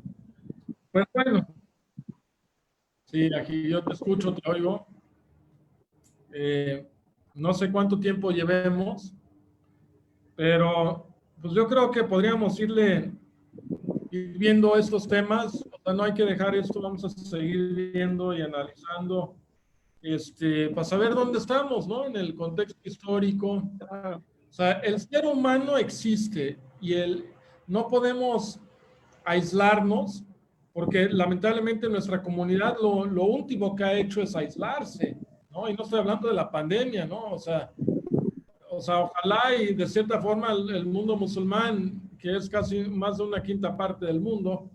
Pues bueno. Sí, aquí yo te escucho, te oigo. No sé cuánto tiempo llevemos, pero pues yo creo que podríamos ir viendo estos temas. O sea, no hay que dejar esto, vamos a seguir viendo y analizando para saber dónde estamos, ¿no? En el contexto histórico. O sea, el ser humano existe y no podemos aislarnos porque lamentablemente nuestra comunidad lo último que ha hecho es aislarse, ¿no? Y no estoy hablando de la pandemia, ¿no? O sea, ojalá y de cierta forma el mundo musulmán, que es casi más de una quinta parte del mundo,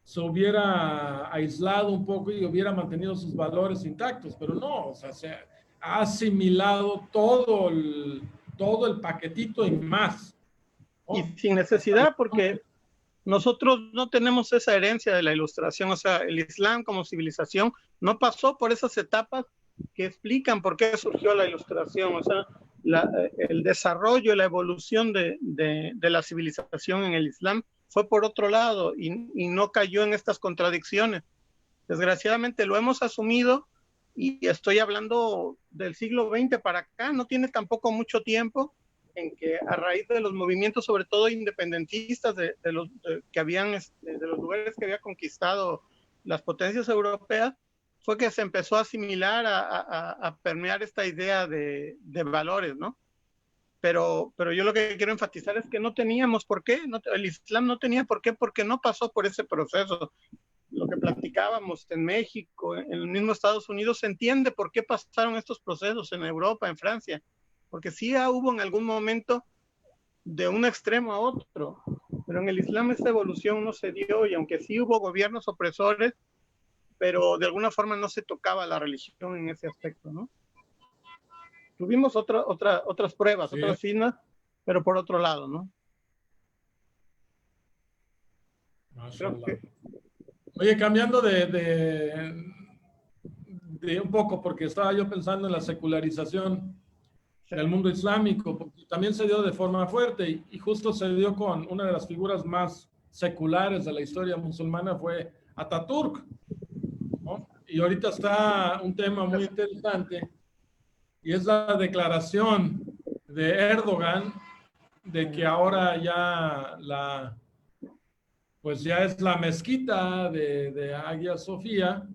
se hubiera aislado un poco y hubiera mantenido sus valores intactos, pero no, o sea, se ha asimilado todo el paquetito y más, ¿no? Y sin necesidad, porque nosotros no tenemos esa herencia de la Ilustración. O sea, el Islam como civilización no pasó por esas etapas que explican por qué surgió la Ilustración. O sea, el desarrollo, la evolución de la civilización en el Islam fue por otro lado y no cayó en estas contradicciones. Desgraciadamente lo hemos asumido, y estoy hablando del siglo XX para acá, no tiene tampoco mucho tiempo, en que a raíz de los movimientos, sobre todo independentistas, de los lugares que había conquistado las potencias europeas, fue que se empezó a asimilar, a permear esta idea de valores, ¿no? Pero yo lo que quiero enfatizar es que no teníamos por qué, el Islam no tenía por qué, porque no pasó por ese proceso. Lo que platicábamos en México, en el mismo Estados Unidos, se entiende por qué pasaron estos procesos en Europa, en Francia, porque sí hubo en algún momento de un extremo a otro, pero en el Islam esta evolución no se dio, y aunque sí hubo gobiernos opresores, pero de alguna forma no se tocaba la religión en ese aspecto, ¿no? Tuvimos otras pruebas, sí, otras finas, pero por otro lado, ¿no? Creo que... Oye, cambiando de un poco, porque estaba yo pensando en la secularización del mundo islámico, porque también se dio de forma fuerte y justo se dio con una de las figuras más seculares de la historia musulmana, fue Ataturk, ¿no? Y ahorita está un tema muy interesante y es la declaración de Erdogan de que ahora ya pues ya es la mezquita de Hagia Sofía,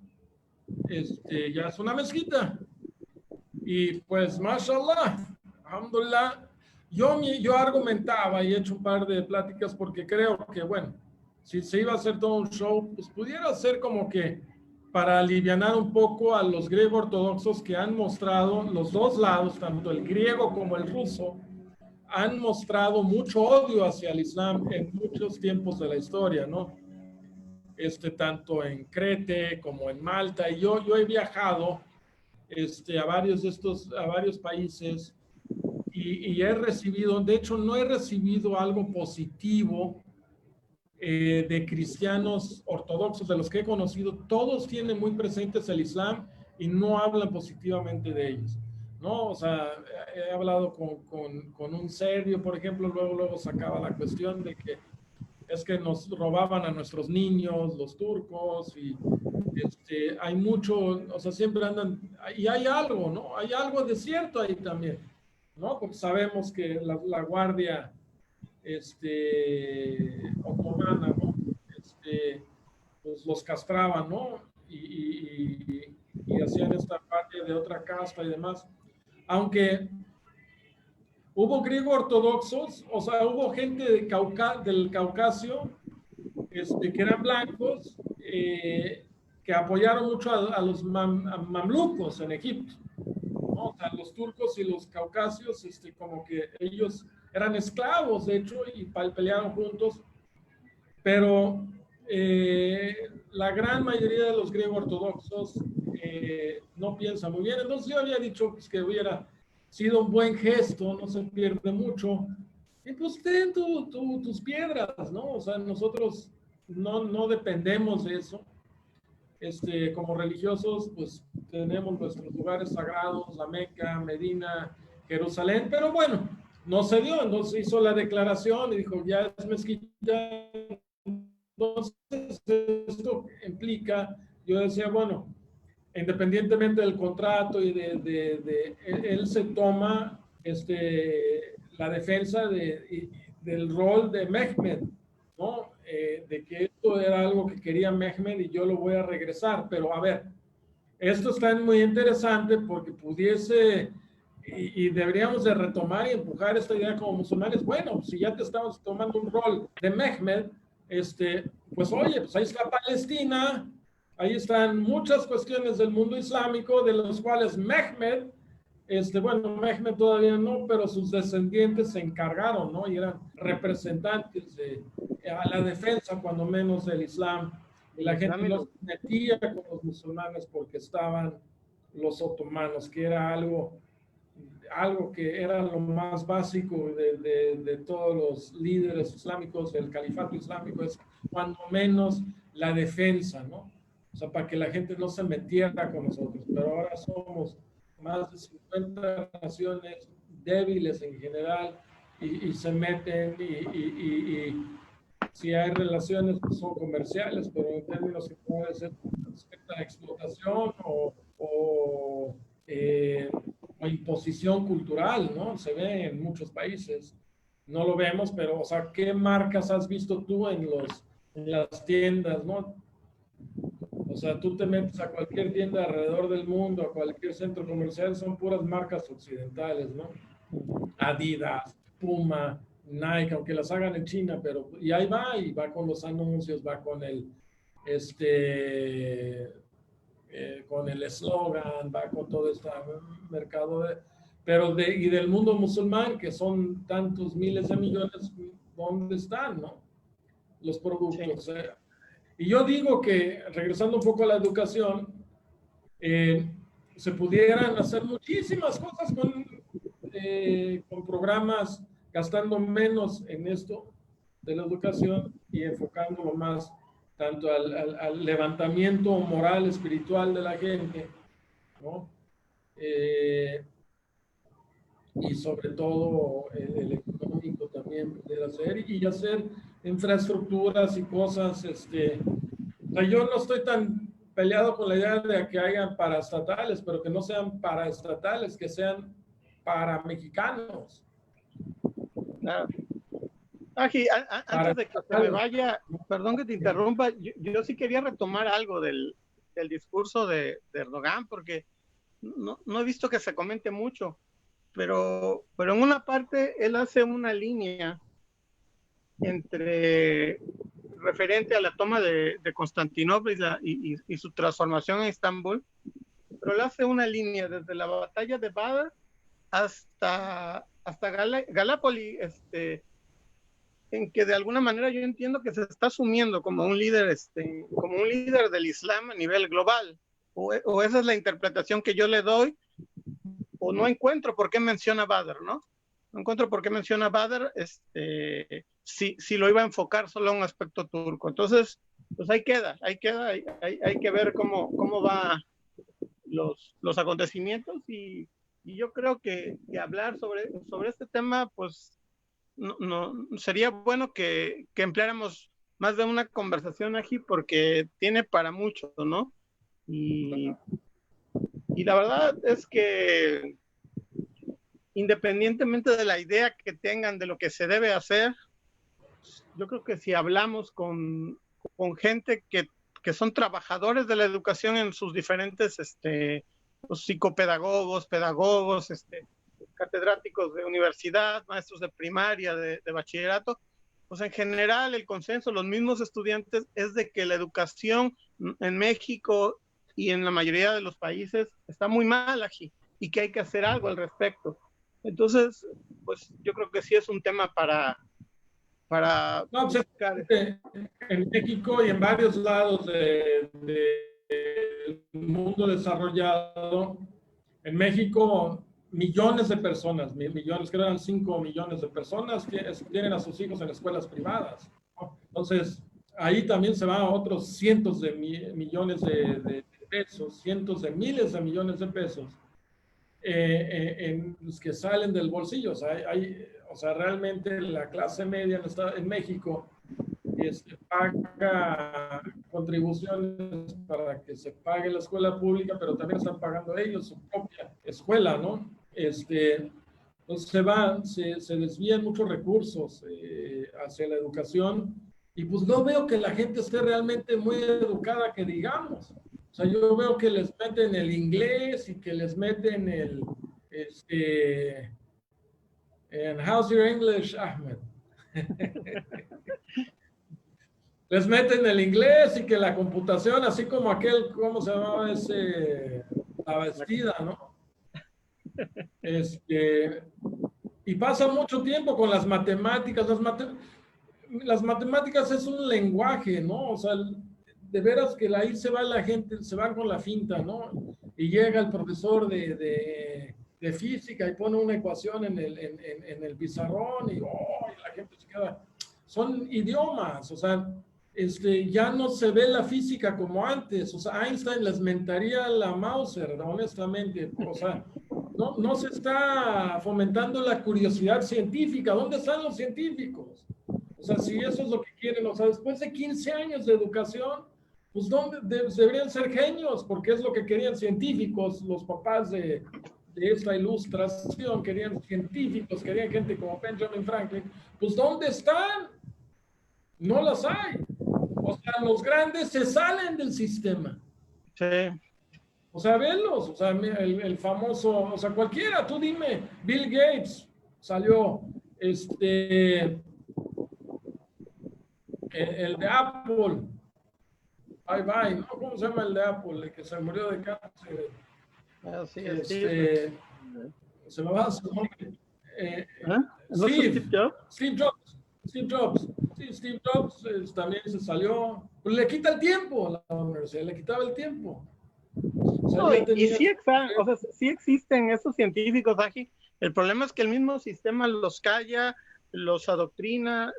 ya es una mezquita. Y pues, mashallah, alhamdulillah, yo argumentaba y he hecho un par de pláticas porque creo que, bueno, si se iba a hacer todo un show, pues pudiera ser como que para alivianar un poco a los griegos ortodoxos que han mostrado, los dos lados, tanto el griego como el ruso, han mostrado mucho odio hacia el Islam en muchos tiempos de la historia, ¿no? Tanto en Crete como en Malta, y yo he viajado a varios países y he recibido, de hecho no he recibido algo positivo de cristianos ortodoxos, de los que he conocido. Todos tienen muy presentes el Islam y no hablan positivamente de ellos, ¿no? O sea, he hablado con un serbio, por ejemplo, luego sacaba la cuestión de que es que nos robaban a nuestros niños, los turcos, y hay mucho, o sea, siempre andan, y hay algo, ¿no? Hay algo de cierto ahí también, ¿no? Porque sabemos que la guardia otomana, ¿no? Pues los castraban, ¿no? Y hacían esta parte de otra casta y demás. aunque hubo griego ortodoxos, o sea, hubo gente del Caucasio, que eran blancos, que apoyaron mucho a los mamlucos en Egipto, ¿no? O sea, los turcos y los caucasios, como que ellos eran esclavos, de hecho, y pelearon juntos, pero la gran mayoría de los griegos ortodoxos no piensan muy bien. Entonces yo había dicho pues, que hubiera sido un buen gesto, no se pierde mucho. Y pues ten tus piedras, ¿no? O sea, nosotros no dependemos de eso. Como religiosos, pues tenemos nuestros lugares sagrados, la Meca, Medina, Jerusalén, pero bueno, no se dio, entonces hizo la declaración y dijo, ya es mezquita. Entonces, esto implica, yo decía, bueno, independientemente del contrato y él se toma la defensa del rol de Mehmed, ¿no? De que esto era algo que quería Mehmed y yo lo voy a regresar. Pero a ver, esto está muy interesante porque pudiese y deberíamos de retomar y empujar esta idea como musulmanes. Bueno, si ya te estamos tomando un rol de Mehmed, pues oye, pues ahí está Palestina, ahí están muchas cuestiones del mundo islámico de los cuales Mehmed, bueno, Mehmed todavía no, pero sus descendientes se encargaron, ¿no? Y eran representantes a la defensa, cuando menos, del Islam. Y la gente los metía con los musulmanes porque estaban los otomanos, que era algo que era lo más básico de todos los líderes islámicos, del califato islámico, es cuando menos la defensa, ¿no? O sea, para que la gente no se metiera con nosotros. Pero ahora somos más de 50 naciones débiles en general y se meten y si hay relaciones que son comerciales, pero en términos que puede ser cierta explotación o imposición cultural, ¿no? Se ve en muchos países. No lo vemos, pero, o sea, ¿qué marcas has visto tú en las tiendas, ¿no? O sea, tú te metes a cualquier tienda alrededor del mundo, a cualquier centro comercial, son puras marcas occidentales, ¿no? Adidas, Puma, Nike, aunque las hagan en China, pero y ahí va, y va con los anuncios, va con con el eslogan, va con todo este mercado y del mundo musulmán, que son tantos miles de millones, ¿dónde están, no? Los productos. Sí. Y yo digo que, regresando un poco a la educación, se pudieran hacer muchísimas cosas con programas, gastando menos en esto de la educación y enfocándolo más tanto al levantamiento moral, espiritual de la gente, ¿no? Y sobre todo el económico también poder hacer y hacer infraestructuras y cosas. O sea, yo no estoy tan peleado con la idea de que hayan paraestatales, pero que no sean paraestatales, que sean para mexicanos. Claro. Antes de que se me vaya, perdón que te interrumpa, yo sí quería retomar algo del discurso de Erdogan, porque no he visto que se comente mucho, pero en una parte él hace una línea referente a la toma de Constantinopla y su transformación en Estambul, pero él hace una línea desde la batalla de Badr hasta Galípoli, en que de alguna manera yo entiendo que se está asumiendo como un líder, del Islam a nivel global, o esa es la interpretación que yo le doy, o no encuentro por qué menciona Badr, ¿no? No encuentro por qué menciona Badr, si lo iba a enfocar solo a un aspecto turco. Entonces, pues ahí queda, hay que ver cómo va los acontecimientos y yo creo que hablar sobre este tema, pues no sería bueno que empleáramos más de una conversación aquí porque tiene para mucho, ¿no? Y la verdad es que independientemente de la idea que tengan de lo que se debe hacer, yo creo que si hablamos con gente que son trabajadores de la educación en sus diferentes los psicopedagogos, pedagogos, catedráticos de universidad, maestros de primaria, de bachillerato, pues en general el consenso, los mismos estudiantes, es de que la educación en México y en la mayoría de los países está muy mal aquí y que hay que hacer algo al respecto. Entonces, pues yo creo que sí es un tema para no, pues, buscar. en México y en varios lados del mundo desarrollado, en México millones de personas, millones, creo que eran 5 millones de personas que tienen a sus hijos en escuelas privadas, ¿no? Entonces, ahí también se van a otros cientos de millones de pesos, cientos de miles de millones de pesos en los que salen del bolsillo. O sea, realmente la clase media en México paga contribuciones para que se pague la escuela pública, pero también están pagando ellos su propia escuela, ¿no? Entonces se desvían muchos recursos hacia la educación y pues no veo que la gente esté realmente muy educada, que digamos. O sea, yo veo que les meten el inglés y que les meten and how's your English, Ahmed? Les meten el inglés y que la computación, así como aquel, ¿cómo se llamaba ese? La vestida, ¿no? Y pasa mucho tiempo con las matemáticas. Las matemáticas es un lenguaje, ¿no? O sea, de veras que ahí se va la gente, se van con la finta, ¿no? Y llega el profesor de física y pone una ecuación en el pizarrón y la gente se queda. Son idiomas, o sea, ya no se ve la física como antes. O sea, Einstein les mentaría la Mauser, honestamente. O sea, no se está fomentando la curiosidad científica. ¿Dónde están los científicos? O sea, si eso es lo que quieren, o sea, después de 15 años de educación, pues deberían ser genios, porque es lo que querían científicos, los papás de esta ilustración, querían científicos, querían gente como Benjamin Franklin. Pues ¿dónde están? No las hay. O sea, los grandes se salen del sistema. Sí. O sea, velos, o sea, el famoso, o sea, cualquiera, tú dime, Bill Gates salió, el de Apple, bye bye, ¿no? ¿Cómo se llama el de Apple? El que se murió de cáncer. Sí, se me va su nombre. Steve Jobs. Steve Jobs. Sí, Steve Jobs también se salió. Pues le quita el tiempo a la universidad, le quitaba el tiempo. O sea, no, y sí, o sea, sí existen esos científicos aquí. El problema es que el mismo sistema los calla, los adoctrina,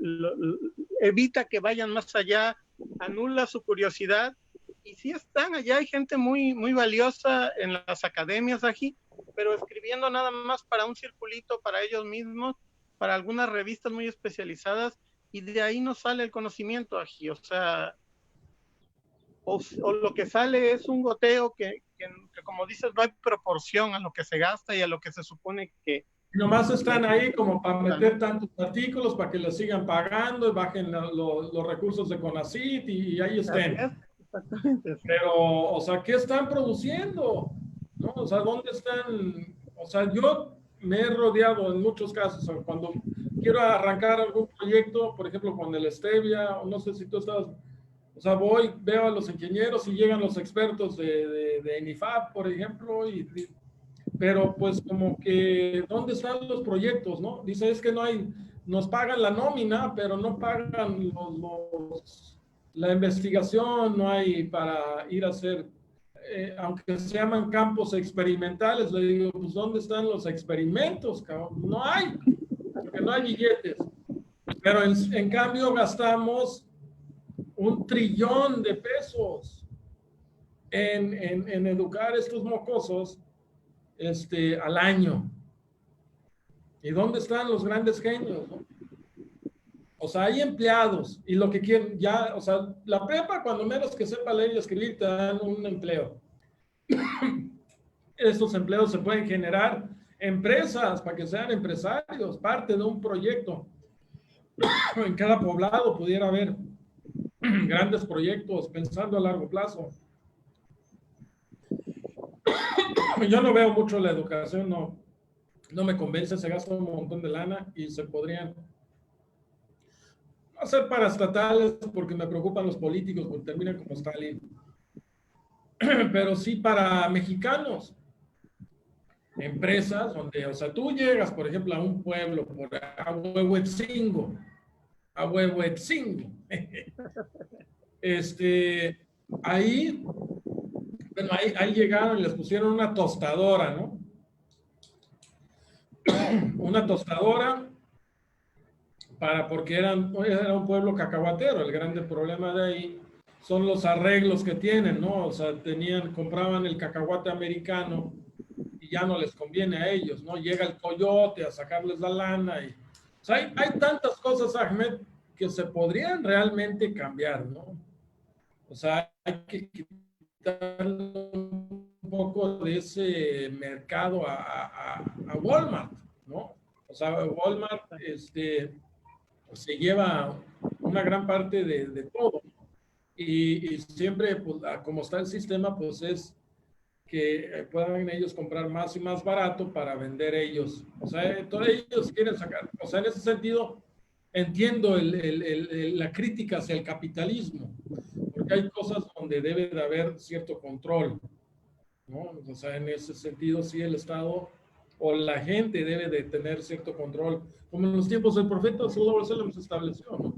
evita que vayan más allá, anula su curiosidad. Y sí están allá, hay gente muy, muy valiosa en las academias aquí, pero escribiendo nada más para un circulito, para ellos mismos, para algunas revistas muy especializadas, y de ahí no sale el conocimiento aquí. O sea, o lo que sale es un goteo que como dices, no hay proporción a lo que se gasta y a lo que se supone que... Nomás están ahí como para meter tantos artículos para que les sigan pagando y bajen los recursos de CONACYT y ahí estén. Exactamente. Pero, o sea, ¿qué están produciendo? ¿No? O sea, ¿dónde están? O sea, yo me he rodeado en muchos casos, o sea, cuando quiero arrancar algún proyecto, por ejemplo, con el Stevia, o no sé si tú estás... O sea, veo a los ingenieros y llegan los expertos de ENIFAP, por ejemplo, pero pues como que, ¿dónde están los proyectos, no? Dice, es que no hay, nos pagan la nómina, pero no pagan la investigación, no hay para ir a hacer, aunque se llaman campos experimentales, le digo, pues ¿dónde están los experimentos, cabrón? No hay, porque no hay billetes. Pero en cambio gastamos 1 trillón de pesos en educar a estos mocosos al año. ¿Y dónde están los grandes genios, no? O sea, hay empleados y lo que quieren ya, o sea, la prepa, cuando menos que sepa leer y escribir, te dan un empleo. Estos empleos se pueden generar empresas para que sean empresarios, parte de un proyecto. En cada poblado pudiera haber grandes proyectos pensando a largo plazo. Yo no veo mucho la educación, no me convence, se gasta un montón de lana y se podrían hacer paraestatales porque me preocupan los políticos, porque terminan como Stalin. Pero sí para mexicanos, empresas donde, o sea, tú llegas, por ejemplo, a un pueblo, por Ahuehuetzingo, ahí, bueno, ahí llegaron y les pusieron una tostadora, ¿no? Una tostadora porque era un pueblo cacahuatero. El grande problema de ahí son los arreglos que tienen, ¿no? O sea, compraban el cacahuate americano y ya no les conviene a ellos, ¿no? Llega el coyote a sacarles la lana. O sea, hay tantas cosas, Ahmed, que se podrían realmente cambiar, ¿no? O sea, hay que quitarle un poco de ese mercado a Walmart, ¿no? O sea, Walmart se lleva una gran parte de todo. Y siempre, pues, como está el sistema, pues es que puedan ellos comprar más y más barato para vender ellos. O sea, todos ellos quieren sacar. O sea, en ese sentido, entiendo la crítica hacia el capitalismo, porque hay cosas donde debe de haber cierto control, ¿no? O sea, en ese sentido, sí, el Estado o la gente debe de tener cierto control, como en los tiempos del profeta sallallahu alaihi wasallam se estableció, ¿no?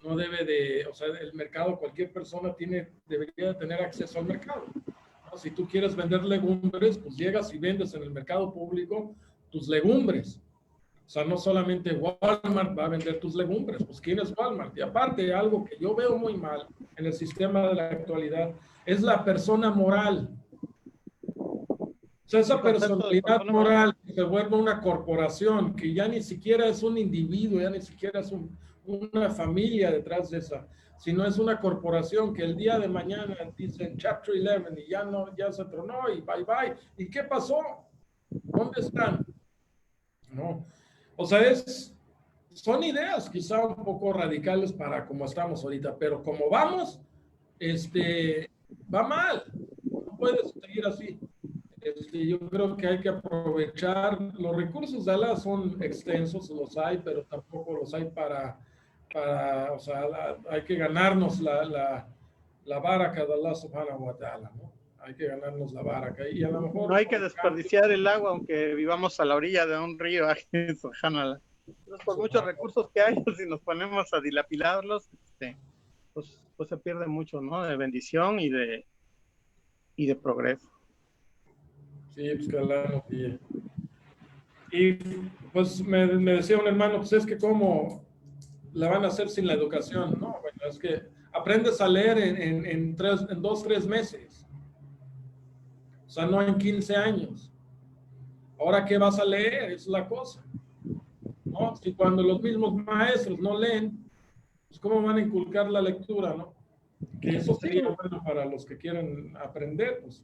No debe de, o sea, el mercado, cualquier persona debería de tener acceso al mercado, ¿no? Si tú quieres vender legumbres, pues llegas y vendes en el mercado público tus legumbres. O sea, no solamente Walmart va a vender tus legumbres, pues ¿quién es Walmart? Y aparte, algo que yo veo muy mal en el sistema de la actualidad es la persona moral. O sea, esa personalidad moral que se vuelve una corporación, que ya ni siquiera es un individuo, ya ni siquiera es una familia detrás de esa, sino es una corporación que el día de mañana dicen Chapter 11 y ya se tronó y bye bye. ¿Y qué pasó? ¿Dónde están? No. O sea, son ideas quizá un poco radicales para como estamos ahorita, pero como vamos, va mal. No puedes seguir así. Yo creo que hay que aprovechar, los recursos de Allah son extensos, los hay, pero tampoco los hay o sea, hay que ganarnos la baraka de Allah subhanahu wa ta'ala, ¿no? Hay que ganarnos la baraka y a lo mejor... No hay que desperdiciar el agua aunque vivamos a la orilla de un río, subhanallah. Entonces, por muchos recursos que hay, si nos ponemos a dilapidarlos, pues se pierde mucho, ¿no? De bendición y de progreso. Sí, pues que Allah nos guíe. Y pues me decía un hermano, pues es que cómo la van a hacer sin la educación. No, bueno, es que aprendes a leer en 2, 3 meses. O sea, no en 15 años. Ahora, ¿qué vas a leer? Es la cosa. ¿No? Si cuando los mismos maestros no leen, pues ¿cómo van a inculcar la lectura, no? Que eso sería bueno para los que quieren aprender, pues.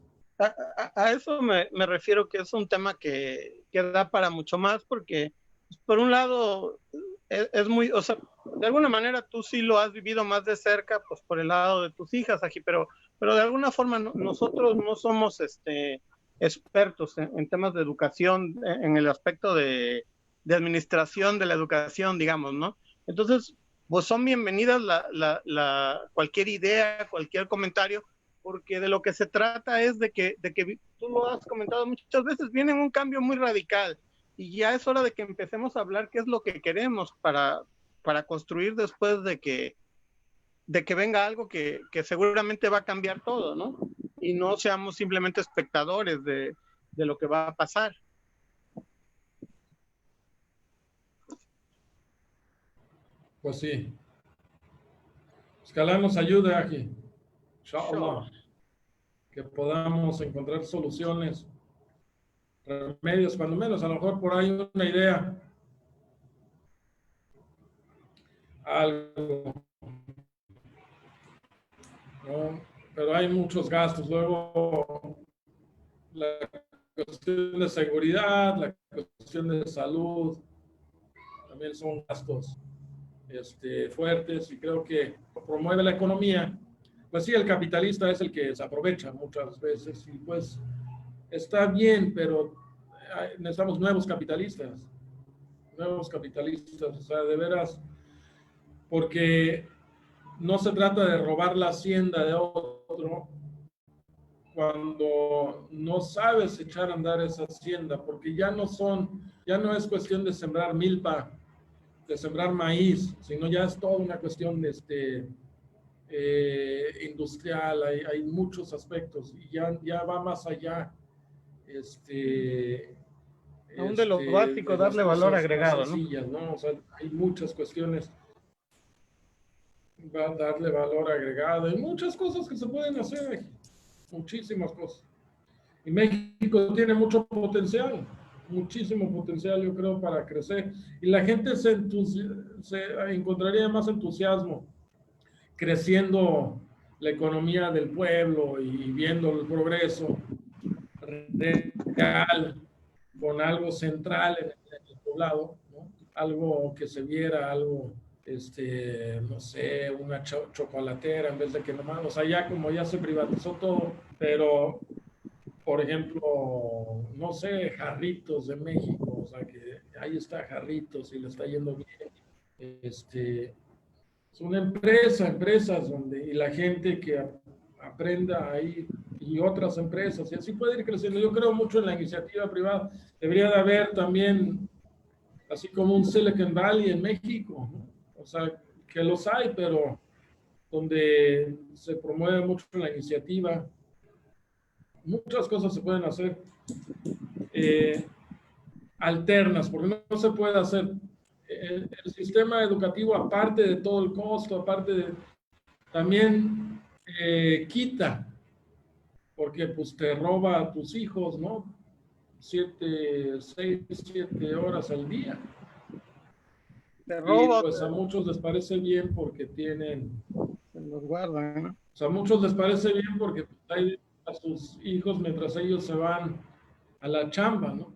A eso me refiero, que es un tema que da para mucho más, porque por un lado es muy, o sea, de alguna manera tú sí lo has vivido más de cerca, pues por el lado de tus hijas aquí, pero de alguna forma nosotros no somos expertos en temas de educación, en el aspecto de administración de la educación, digamos, ¿no? Entonces, pues son bienvenidas cualquier idea, cualquier comentario, porque de lo que se trata es de que tú lo has comentado muchas veces, viene un cambio muy radical y ya es hora de que empecemos a hablar qué es lo que queremos para construir después de que venga algo que seguramente va a cambiar todo, ¿no? Y no seamos simplemente espectadores de lo que va a pasar. Pues sí. Que Allah nos ayude aquí. Inshallah. Que podamos encontrar soluciones, remedios, cuando menos, a lo mejor por ahí una idea. Algo. ¿No? Pero hay muchos gastos. Luego, la cuestión de seguridad, la cuestión de salud, también son gastos fuertes y creo que promueve la economía. Pues sí, el capitalista es el que se aprovecha muchas veces y pues está bien, pero necesitamos nuevos capitalistas, o sea, de veras, porque no se trata de robar la hacienda de otro cuando no sabes echar a andar esa hacienda, porque ya no es cuestión de sembrar milpa, de sembrar maíz, sino ya es toda una cuestión industrial, hay muchos aspectos y ya va más allá Aún de lo básico, de las darle valor cosas más agregado, ¿no? sencillas, ¿no? O sea, hay muchas cuestiones, va a darle valor agregado, hay muchas cosas que se pueden hacer aquí, muchísimas cosas. Y México tiene mucho potencial, muchísimo potencial, yo creo, para crecer. Y la gente se encontraría más entusiasmo creciendo la economía del pueblo y viendo el progreso real con algo central en el poblado, ¿no? Algo que se viera, algo, no sé, una chocolatera en vez de que nomás, o sea, ya como ya se privatizó todo, pero por ejemplo, no sé, Jarritos de México, o sea, que ahí está Jarritos y le está yendo bien. Es una empresas donde, y la gente que aprenda ahí, y otras empresas, y así puede ir creciendo. Yo creo mucho en la iniciativa privada. Debería de haber también, así como un Silicon Valley en México, ¿no? O sea, que los hay, pero donde se promueve mucho la iniciativa. Muchas cosas se pueden hacer alternas, porque no se puede hacer el sistema educativo, aparte de todo el costo, aparte de, también quita, porque pues te roba a tus hijos, ¿no? 7 horas al día. Te Y robo, pues a muchos les parece bien porque tienen, se los guardan, ¿no? o sea, a muchos les parece bien porque pues, hay a sus hijos mientras ellos se van a la chamba, ¿no?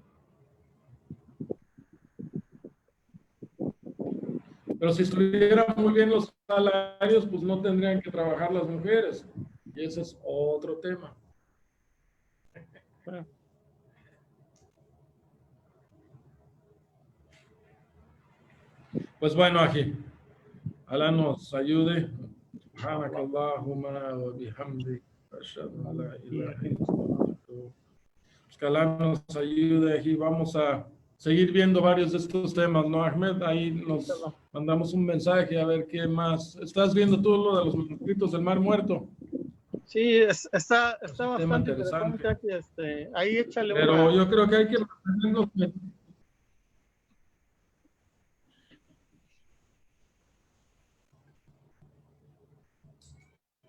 Pero si estuvieran muy bien los salarios, pues no tendrían que trabajar las mujeres. Y ese es otro tema. Bueno, Pues bueno, aquí, Alá nos ayude. Subhanakallahumma wa bihamdik, ashhadu an la y ilaha aquí, illa anta. Pues que Alá nos ayude aquí. Vamos a seguir viendo varios de estos temas, ¿no, Ahmed? Ahí nos mandamos un mensaje a ver qué más. ¿Estás viendo tú lo de los manuscritos del Mar Muerto? sí, Es está un tema bastante interesante interesante. aquí, ahí échale Pero una. yo creo que hay que mantenernos.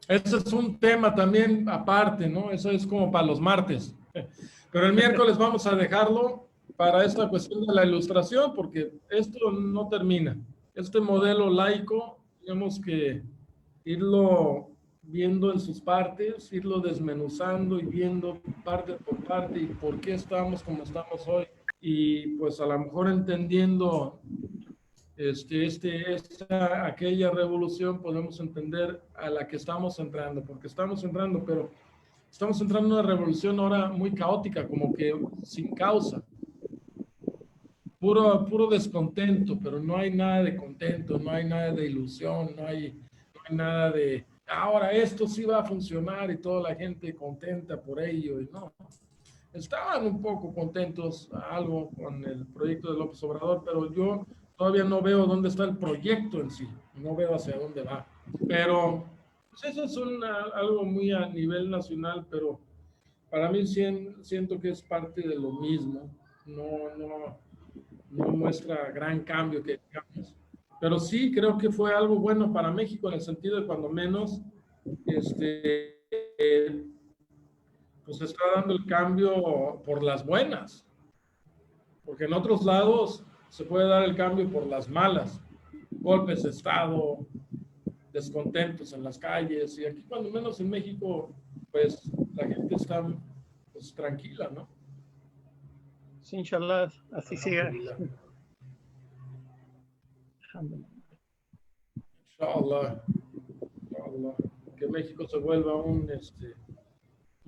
Ese es un tema también aparte, ¿no? Eso es como para los martes. Pero el miércoles vamos a dejarlo para esta cuestión de la ilustración, porque esto no termina. Este modelo laico, tenemos que irlo viendo en sus partes, irlo desmenuzando y viendo parte por parte y por qué estamos como estamos hoy. Y pues a lo mejor entendiendo aquella revolución podemos entender a la que estamos entrando, porque estamos entrando, pero estamos entrando en una revolución ahora muy caótica, como que sin causa, puro descontento, pero no hay nada de contento, no hay nada de ilusión, no hay nada de ahora esto sí va a funcionar y toda la gente contenta por ello, y no. Estaban un poco contentos algo con el proyecto de López Obrador, pero yo todavía no veo dónde está el proyecto en sí, no veo hacia dónde va. Pero pues eso es algo muy a nivel nacional, pero para mí siento que es parte de lo mismo, no muestra gran cambio que digamos. Pero sí creo que fue algo bueno para México en el sentido de cuando menos pues está dando el cambio por las buenas, porque en otros lados se puede dar el cambio por las malas, golpes de Estado, descontentos en las calles, y aquí cuando menos en México, pues la gente está pues, tranquila, ¿no? Sí, inshallah, así siga. Alhamdulillah. Inshallah, inshallah, que México se vuelva un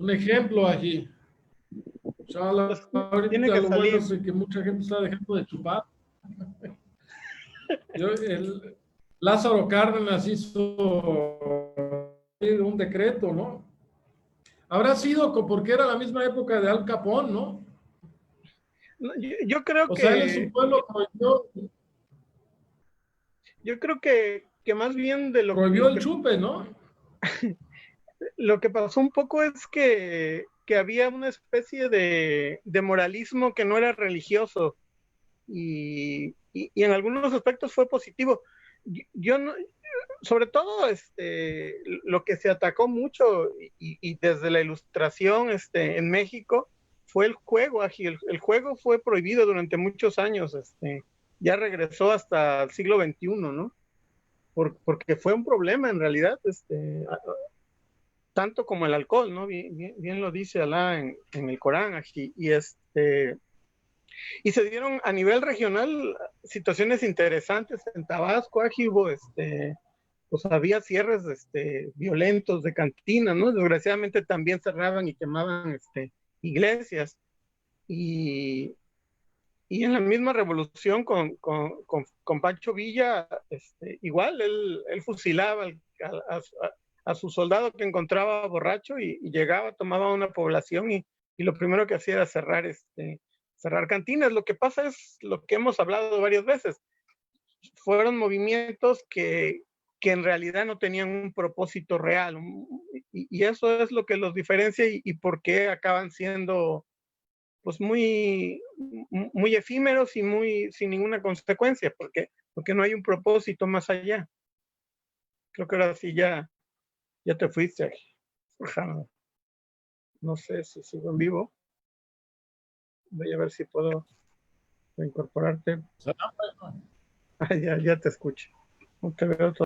ejemplo allí. Pues, tiene Ahorita que lo bueno salir. es que mucha gente está dejando de chupar. Lázaro Cárdenas hizo un decreto, ¿no? Habrá sido porque era la misma época de Al Capone, ¿no? Yo creo O sea, él en su pueblo que más bien de prohibió el chupe, ¿no? lo que pasó un poco es que había una especie de moralismo que no era religioso y en algunos aspectos fue positivo. Yo no, sobre todo lo que se atacó mucho y desde la ilustración en México fue el juego ágil. El juego fue prohibido durante muchos años, ya regresó hasta el siglo XXI, ¿no? Porque fue un problema en realidad, tanto como el alcohol, ¿no? Bien lo dice Alá en el Corán, ají, y se dieron a nivel regional situaciones interesantes en Tabasco, ají, hubo pues había cierres violentos de cantinas, ¿no? Desgraciadamente también cerraban y quemaban iglesias. Y, y en la misma revolución con Pancho Villa, igual él fusilaba a su soldado que encontraba borracho y llegaba, tomaba una población y lo primero que hacía era cerrar cantinas. Lo que pasa es lo que hemos hablado varias veces. Fueron movimientos que en realidad no tenían un propósito real. Y eso es lo que los diferencia y por qué acaban siendo pues muy efímeros y muy sin ninguna consecuencia, porque no hay un propósito más allá. Creo que ahora sí ya te fuiste. Ajá. No sé si sigo en vivo. Voy a ver si puedo incorporarte. Ya te escucho. No te veo